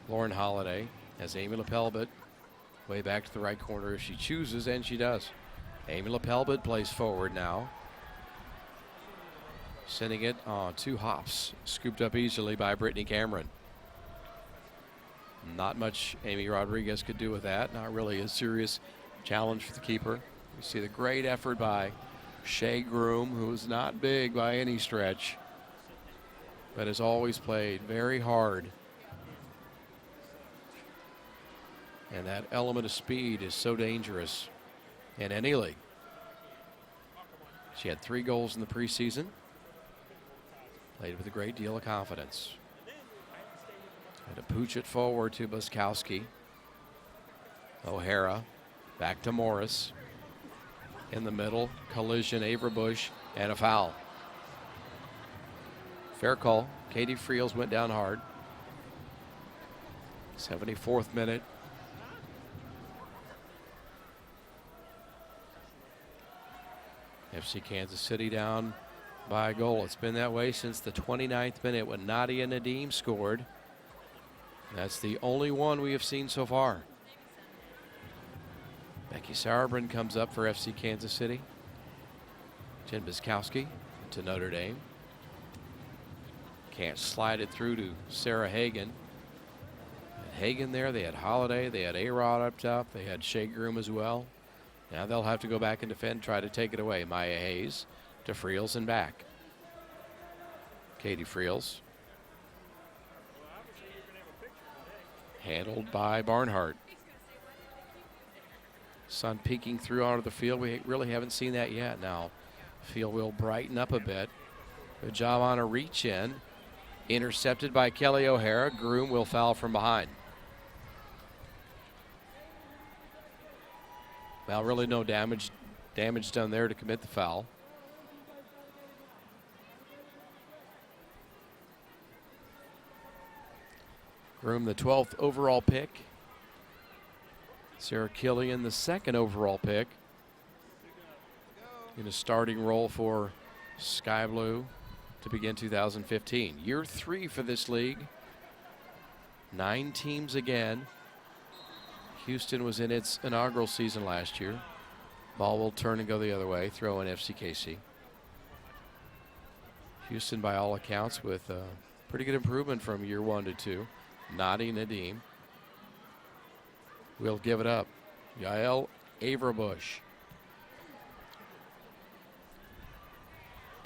Lauren Holiday has Amy LaPelbert way back to the right corner if she chooses, and she does. Amy LaPelbert plays forward now. Sending it on 2 hops. Scooped up easily by Brittany Cameron. Not much Amy Rodriguez could do with that. Not really a serious challenge for the keeper. You see the great effort by Shea Groom, who is not big by any stretch, but has always played very hard. And that element of speed is so dangerous in any league. She had 3 goals in the preseason. Played with a great deal of confidence. Had to pooch it forward to Buskowski. O'Hara back to Morris. In the middle, collision, Avra Bush, and a foul. Fair call. Katie Friels went down hard. 74th minute. FC Kansas City down by a goal. It's been that way since the 29th minute when Nadia Nadim scored. That's the only one we have seen so far. Becky Sauerbrunn comes up for FC Kansas City. Jen Buskowski to Notre Dame. Can't slide it through to Sarah Hagan. Hagan there, they had Holiday, they had A-Rod up top, they had Shea Groom as well. Now they'll have to go back and defend, try to take it away. Maya Hayes to Friels and back. Katie Friels. Handled by Barnhart. Sun peeking through onto the field. We really haven't seen that yet. Now, field will brighten up a bit. Good job on a reach in. Intercepted by Kelly O'Hara. Groom will foul from behind. Well, really no damage done there to commit the foul. Groom, the 12th overall pick. Sarah Killian, the 2nd overall pick. In a starting role for Sky Blue to begin 2015. Year 3 for this league. 9 teams again. Houston was in its inaugural season last year. Ball will turn and go the other way. Throw in FCKC. Houston, by all accounts, with pretty good improvement from year 1 to 2. Nadia Nadim. will give it up. Yael Averbush.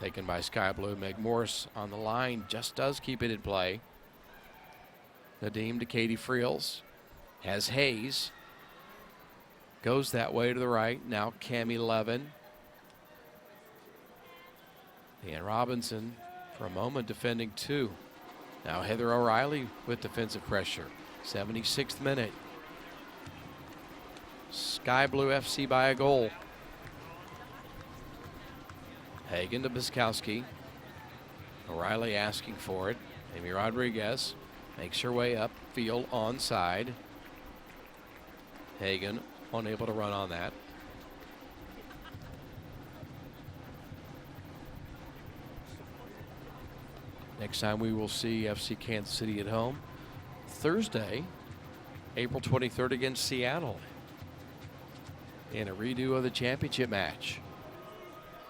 Taken by Sky Blue. Meg Morris on the line just does keep it in play. Nadim to Katie Friels. Has Hayes. Goes that way to the right. Now Cami Levin. And Robinson for a moment defending 2. Now Heather O'Reilly with defensive pressure. 76th minute. Sky Blue FC by a goal. Hagen to Biskowski. O'Reilly asking for it. Amy Rodriguez makes her way up. Field onside. Hagen unable to run on that. Next time we will see FC Kansas City at home. Thursday, April 23rd against Seattle. In a redo of the championship match.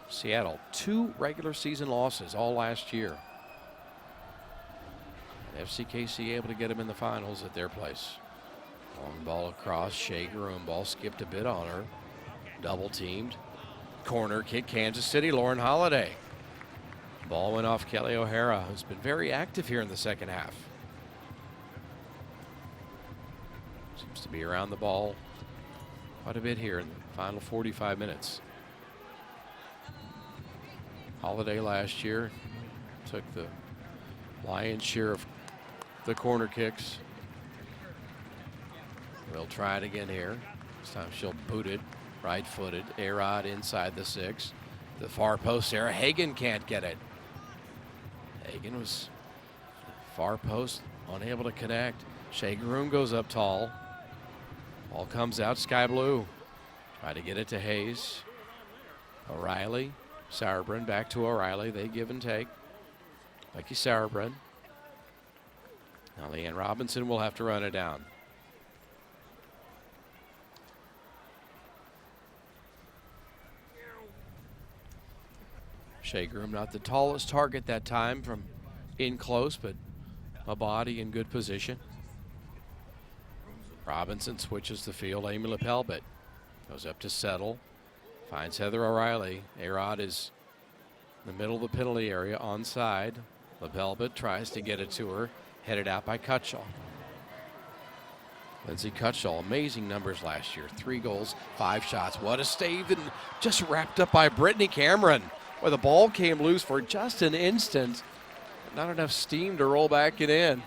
Seattle, 2 regular season losses all last year. And FCKC able to get them in the finals at their place. Long ball across, Shea Groom. Ball skipped a bit on her. Double teamed. Corner kick, Kansas City, Lauren Holiday. Ball went off Kelly O'Hara, who's been very active here in the second half. Seems to be around the ball quite a bit here in the final 45 minutes. Holiday last year took the lion's share of the corner kicks. We'll try it again here. This time she'll boot it, right-footed. A-Rod inside the 6. The far post, Sarah Hagen can't get it. Hagen was far post, unable to connect. Shea Groom goes up tall. Ball comes out, Sky Blue. Try to get it to Hayes. O'Reilly, Sauerbrunn back to O'Reilly. They give and take. Becky Sauerbrunn. Now Leanne Robinson will have to run it down. Shea Groom, not the tallest target that time from in close, but a body in good position. Robinson switches the field. Amy LaPelbit goes up to settle. Finds Heather O'Reilly. A-Rod is in the middle of the penalty area onside. LaPelbit tries to get it to her. Headed out by Cutshall. Lindsay Cutshall, amazing numbers last year. 3 goals, 5 shots. What a save, and just wrapped up by Brittany Cameron. Where the ball came loose for just an instant. Not enough steam to roll back it in.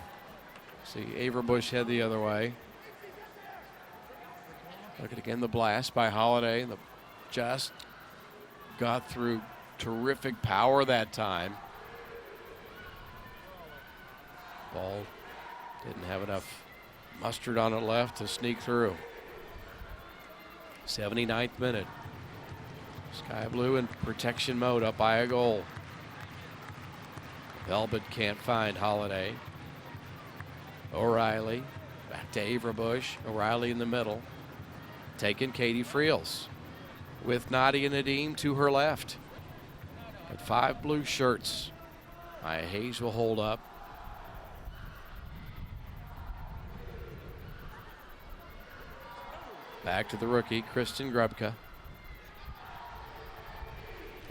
See, Averbush head the other way. Look at again the blast by Holiday. Just got through terrific power that time. Ball didn't have enough mustard on it left to sneak through. 79th minute. Sky Blue in protection mode, up by a goal. Velvet can't find Holiday. O'Reilly back to Averbush. O'Reilly in the middle. Taking Katie Friels with Nadia Nadim to her left. Got 5 blue shirts. Maya Hayes will hold up. Back to the rookie, Kristen Grubka.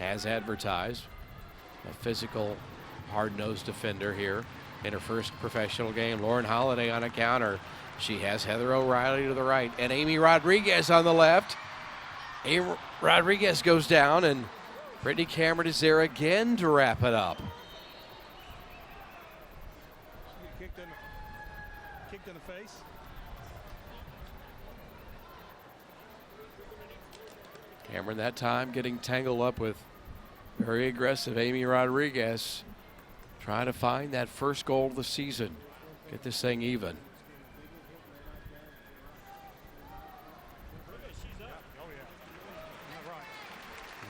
As advertised, a physical, hard-nosed defender here in her first professional game. Lauren Holiday on a counter. She has Heather O'Reilly to the right and Amy Rodriguez on the left. Amy Rodriguez goes down, and Brittany Cameron is there again to wrap it up. Kicked in the face. Cameron that time getting tangled up with very aggressive Amy Rodriguez. Trying to find that first goal of the season. Get this thing even.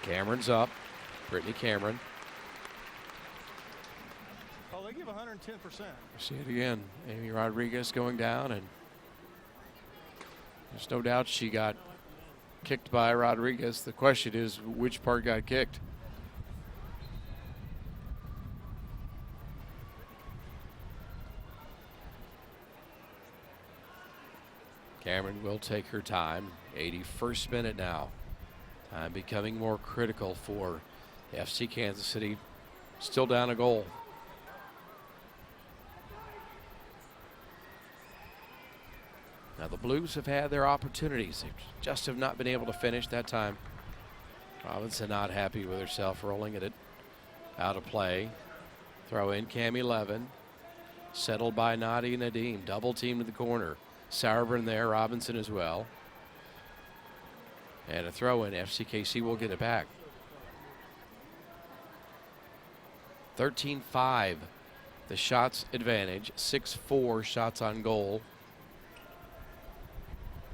Cameron's up. Brittany Cameron. Oh, they give 110%. See it again. Amy Rodriguez going down, and there's no doubt she got kicked by Rodriguez. The question is, which part got kicked? Cameron will take her time. 81st minute now. Time becoming more critical for FC Kansas City. Still down a goal. Now the Blues have had their opportunities. They just have not been able to finish that time. Robinson not happy with herself, rolling it out of play. Throw in Cami Levin. Settled by Nadia Nadim. Double team to the corner. Sauerbrunn there, Robinson as well. And a throw in. FCKC will get it back. 13-5 the shots advantage. 6-4 shots on goal.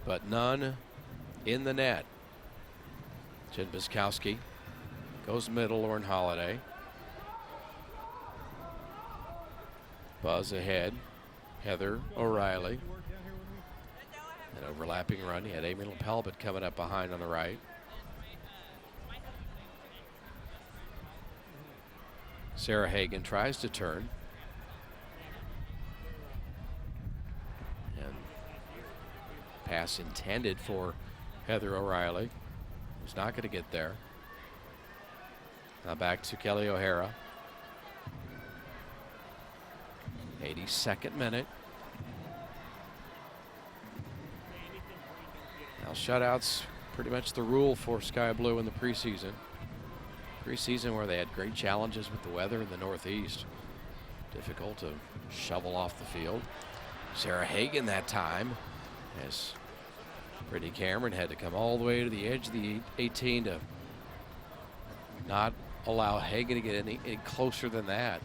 But none in the net. Jen Biskowski goes middle, Lauren Holiday. Buzz ahead. Heather O'Reilly. An overlapping run. He had Amy Pelbert coming up behind on the right. Sarah Hagan tries to turn. And pass intended for Heather O'Reilly. Who's not going to get there. Now back to Kelly O'Hara. 82nd minute. Now shutouts pretty much the rule for Sky Blue in the preseason. Preseason where they had great challenges with the weather in the Northeast. Difficult to shovel off the field. Sarah Hagan that time, as Brittany Cameron had to come all the way to the edge of the 18 to not allow Hagan to get any closer than that.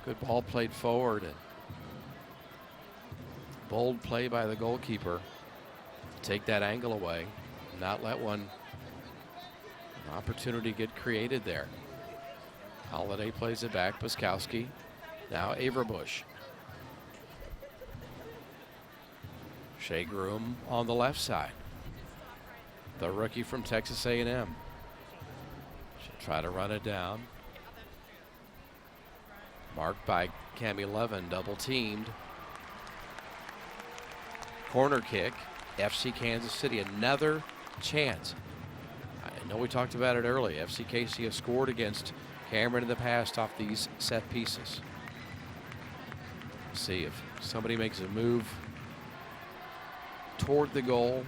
Good ball played forward and bold play by the goalkeeper to take that angle away, not let an opportunity get created there. Holiday plays it back. Biskowski. Now Averbush. Shea Groom on the left side. The rookie from Texas A&M. She'll try to run it down. Marked by Cami Levin, double teamed. Corner kick. FC Kansas City, another chance. I know we talked about it early. FCKC has scored against Cameron in the past off these set pieces. See if somebody makes a move toward the goal.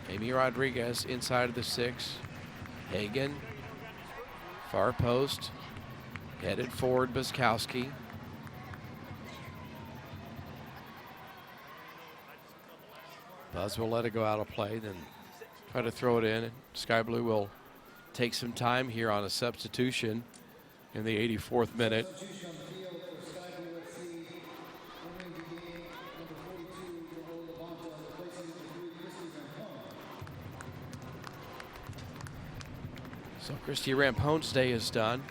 Amy Rodriguez inside of the 6. Hagan, far post, headed forward. Biskowski. Buzz will let it go out of play, then try to throw it in. Sky Blue will take some time here on a substitution in the 84th minute. So Christy Rampone's day is done.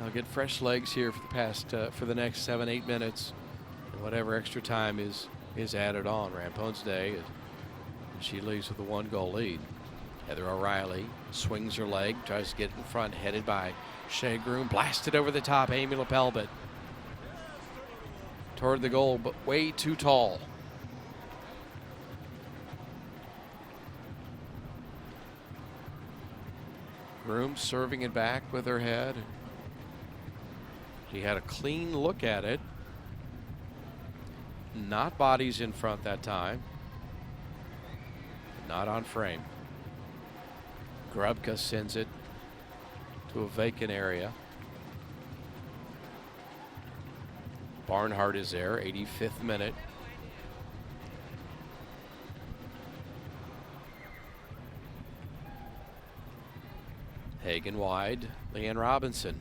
I'll get fresh legs here for the next 7-8 minutes, and whatever extra time is added on. Rampone's day, she leaves with a 1-goal lead. Heather O'Reilly swings her leg, tries to get in front, headed by Shea Groom, blasted over the top. Amy Pelbert toward the goal, but way too tall. Groom serving it back with her head. She had a clean look at it. Not bodies in front that time. Not on frame. Grubka sends it to a vacant area. Barnhart is there, 85th minute. Hagan wide, Leanne Robinson.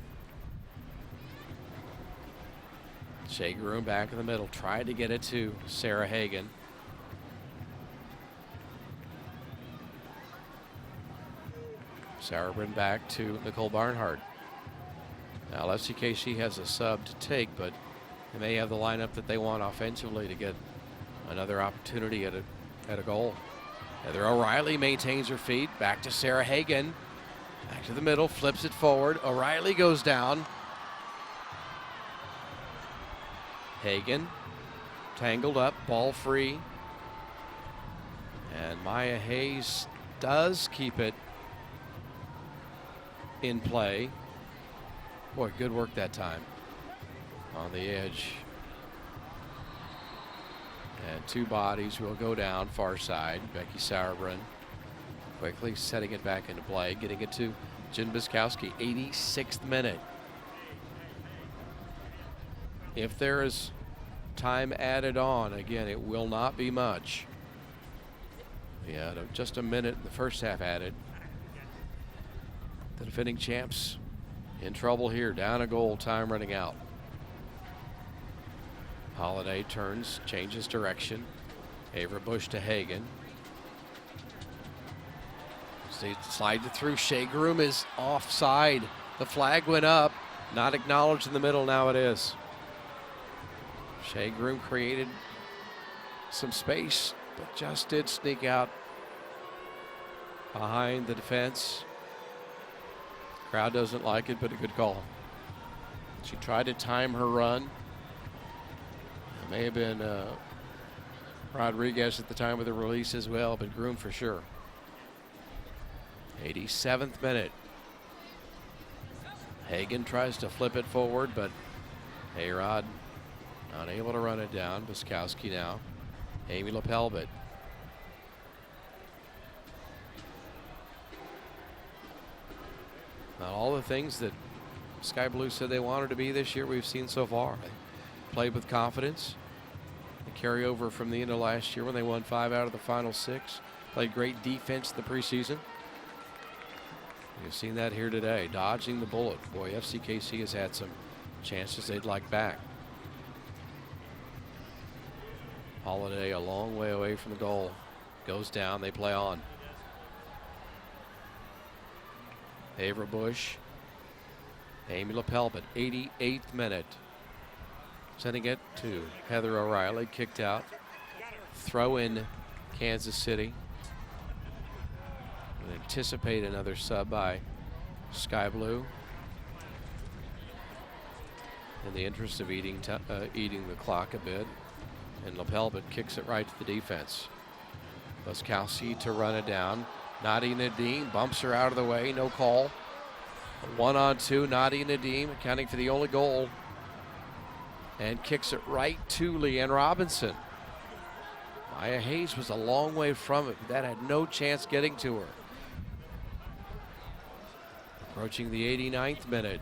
Shea Groom back in the middle, tried to get it to Sarah Hagan. Sauerbrunn back to Nicole Barnhart. Now FCKC has a sub to take, but they may have the lineup that they want offensively to get another opportunity at a goal. Heather O'Reilly maintains her feet, back to Sarah Hagan. Back to the middle, flips it forward. O'Reilly goes down. Hagan tangled up, ball free. And Maya Hayes does keep it in play. Boy, good work that time on the edge. And two bodies will go down far side. Becky Sauerbrunn quickly setting it back into play, getting it to Jen Biskowski, 86th minute. If there is time added on, again, it will not be much. Yeah, just a minute in the first half added. The defending champs in trouble here, down a goal, time running out. Holiday turns, changes direction. Avra Bush to Hagan. Slides it through. Shea Groom is offside. The flag went up. Not acknowledged in the middle. Now it is. Shea Groom created some space, but just did sneak out behind the defense. Crowd doesn't like it, but a good call. She tried to time her run. It may have been Rodriguez at the time of the release as well, but Groom for sure. 87th minute. Hagan tries to flip it forward, but Hayrod unable to run it down. Biskowski now. Amy LaPelbit. Not all the things that Sky Blue said they wanted to be this year we've seen so far. They played with confidence. They carry over from the end of last year when they won 5 out of the final 6. Played great defense in the preseason. You've seen that here today, dodging the bullet. Boy, FCKC has had some chances they'd like back. Holiday a long way away from the goal. Goes down, they play on. Avra Bush. Amy LaPelbit, 88th minute. Sending it to Heather O'Reilly, kicked out. Throw in Kansas City. Anticipate another sub by Sky Blue in the interest of eating the clock a bit. And LaPelbit kicks it right to the defense. Biskowski to run it down. Nadia Nadim bumps her out of the way, no call. 1-on-2, Nadia Nadim accounting for the only goal. And kicks it right to Leanne Robinson. Maya Hayes was a long way from it, but that had no chance getting to her. Approaching the 89th minute.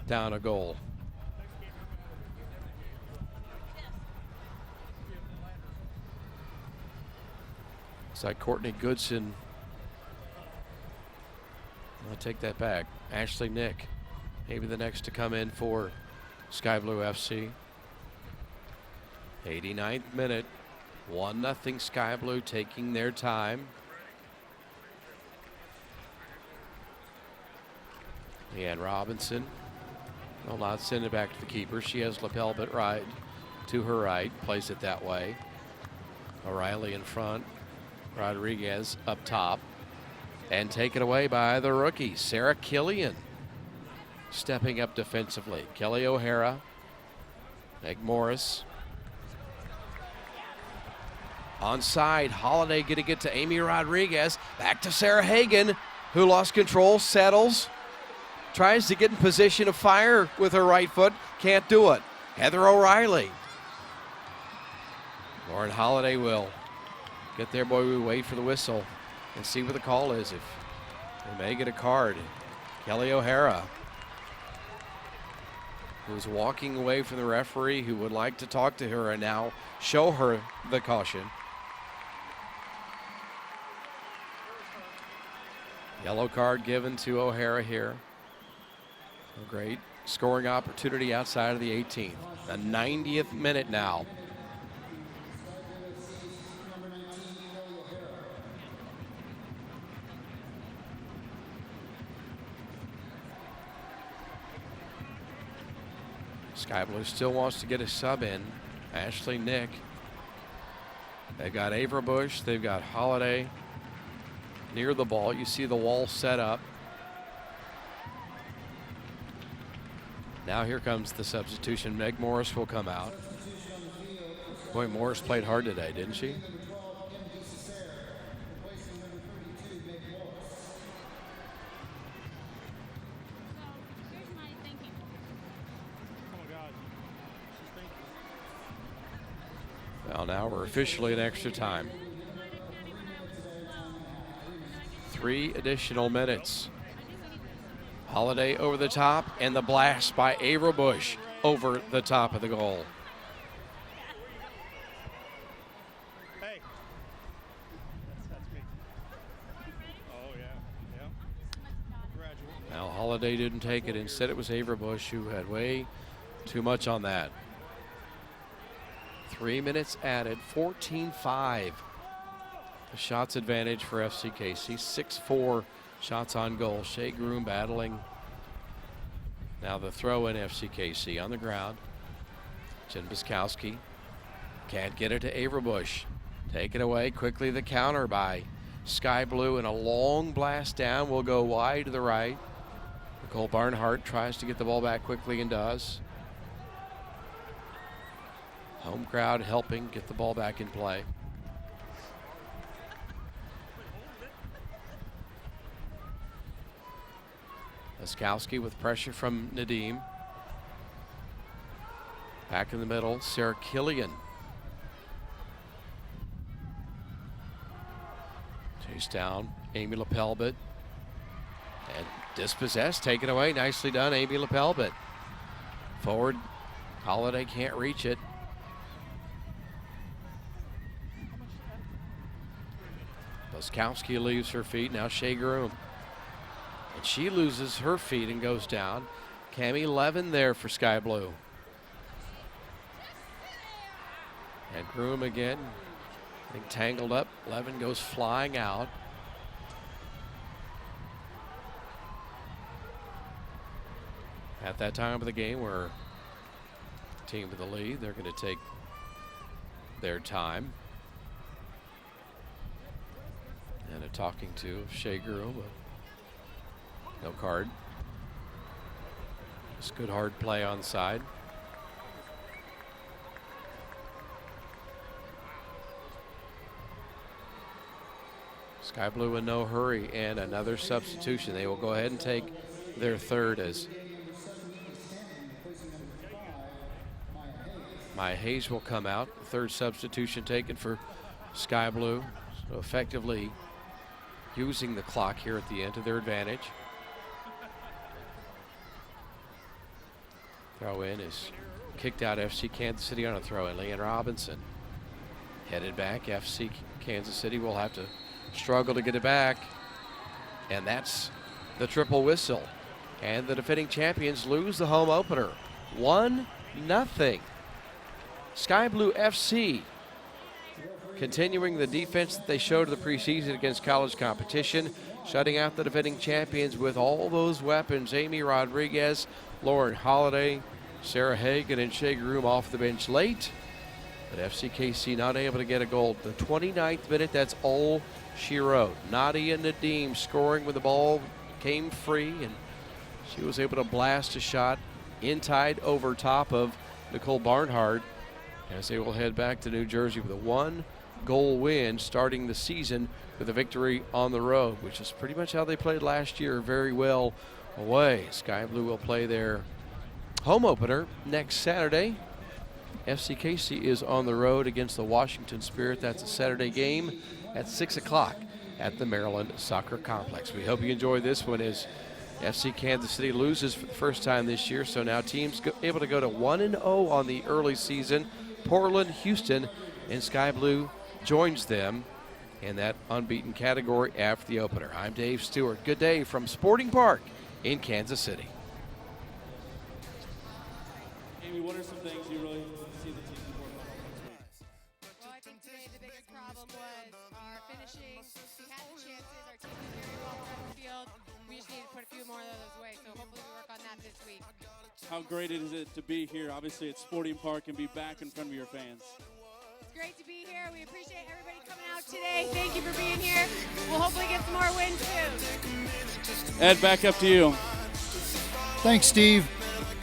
Down a goal. Looks like Courtney Goodson. I'll take that back. Ashley Nick, maybe the next to come in for Sky Blue FC. 89th minute. 1-0 Sky Blue, taking their time. Leanne Robinson will not send it back to the keeper. She has LaPelbit right to her right, plays it that way. O'Reilly in front. Rodriguez up top. And taken away by the rookie, Sarah Killian. Stepping up defensively. Kelly O'Hara. Meg Morris. Onside, Holiday getting it to Amy Rodriguez. Back to Sarah Hagan, who lost control, settles. Tries to get in position to fire with her right foot. Can't do it. Heather O'Reilly. Lauren Holiday will get there. Boy, we wait for the whistle and see what the call is. If they may get a card. Kelly O'Hara, who's walking away from the referee, who would like to talk to her and now show her the caution. Yellow card given to O'Hara here. A great scoring opportunity outside of the 18th. The 90th minute now. Sky Blue still wants to get a sub in. Ashley Nick. They've got Avra Bush. They've got Holiday near the ball. You see the wall set up. Now here comes the substitution. Meg Morris will come out. Boy, Morris played hard today, didn't she? Well, now we're officially in extra time. 3 additional minutes. Holiday over the top, and the blast by Avra Bush over the top of the goal. Hey. That's me. Oh, yeah. Gradual. Now, Holiday didn't take it. Instead, it was Avra Bush who had way too much on that. 3 minutes added, 14-5. The shots advantage for FCKC, 6-4 shots on goal. Shea Groom battling. Now the throw in FCKC on the ground. Jen Biskowski can't get it to Avra Bush. Take it away quickly. The counter by Sky Blue, and a long blast down will go wide to the right. Nicole Barnhart tries to get the ball back quickly and does. Home crowd helping get the ball back in play. Laskowski with pressure from Nadim. Back in the middle, Sarah Killian. Chase down, Amy Lepelbit. And dispossessed, taken away. Nicely done, Amy Lepelbit. Forward, Holiday can't reach it. Laskowski leaves her feet, now Shea Groom. And she loses her feet and goes down. Cami Levin there for Sky Blue. And Groom again, getting tangled up. Levin goes flying out. At that time of the game where team with the lead, they're going to take their time. And a talking to Shea Groom. No card. Just good hard play on side. Sky Blue in no hurry, and another substitution. They will go ahead and take their third as Maya Hayes will come out. Third substitution taken for Sky Blue. So effectively using the clock here at the end to their advantage. Throw in is kicked out. FC Kansas City on a throw in. Leanne Robinson headed back. FC Kansas City will have to struggle to get it back. And that's the triple whistle. And the defending champions lose the home opener. 1-0. Sky Blue FC continuing the defense that they showed in the preseason against college competition, shutting out the defending champions with all those weapons. Amy Rodriguez, Lauren Holiday, Sarah Hagan, and Shea Groom off the bench late. But FCKC not able to get a goal. The 29th minute, that's all she wrote. Nadia Nadim scoring when the ball came free, and she was able to blast a shot in tied over top of Nicole Barnhart as they will head back to New Jersey with a 1-goal win, starting the season with a victory on the road, which is pretty much how they played last year, very well away. Sky Blue will play their home opener next Saturday. FCKC is on the road against the Washington Spirit. That's a Saturday game at 6 o'clock at the Maryland Soccer Complex. We hope you enjoy this one as FC Kansas City loses for the first time this year, so now teams able to go to 1-0 on the early season. Portland, Houston, and Sky Blue joins them in that unbeaten category after the opener. I'm Dave Stewart. Good day from Sporting Park in Kansas City. Amy, what are some things you really see the team work on next week? Well, I think today the biggest problem was our finishing. We had the chances. Our team did very well on the field. We just need to put a few more of those away. So hopefully we work on that this week. How great is it to be here, obviously, at Sporting Park and be back in front of your fans? It's great to be here. We appreciate everybody coming out today. Thank you for being here. We'll hopefully get some more wins soon. Ed, back up to you. Thanks, Steve.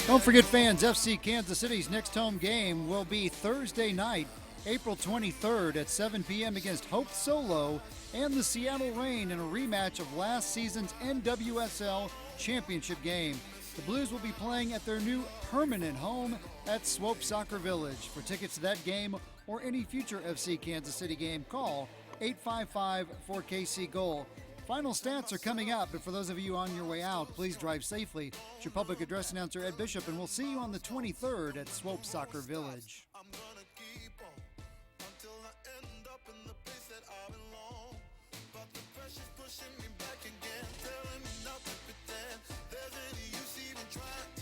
Don't forget, fans, FC Kansas City's next home game will be Thursday night, April 23rd at 7 p.m. against Hope Solo and the Seattle Reign in a rematch of last season's NWSL championship game. The Blues will be playing at their new permanent home at Swope Soccer Village. For tickets to that game or any future FC Kansas City game, call 855-4KC-GOAL. Final stats are coming up, but for those of you on your way out, please drive safely. It's your public address announcer, Ed Bishop, and we'll see you on the 23rd at Swope Soccer Village. I'm gonna keep on until I end up in the place that I belong. But the pressure's pushing me back again, telling me not to pretend there's any use even trying.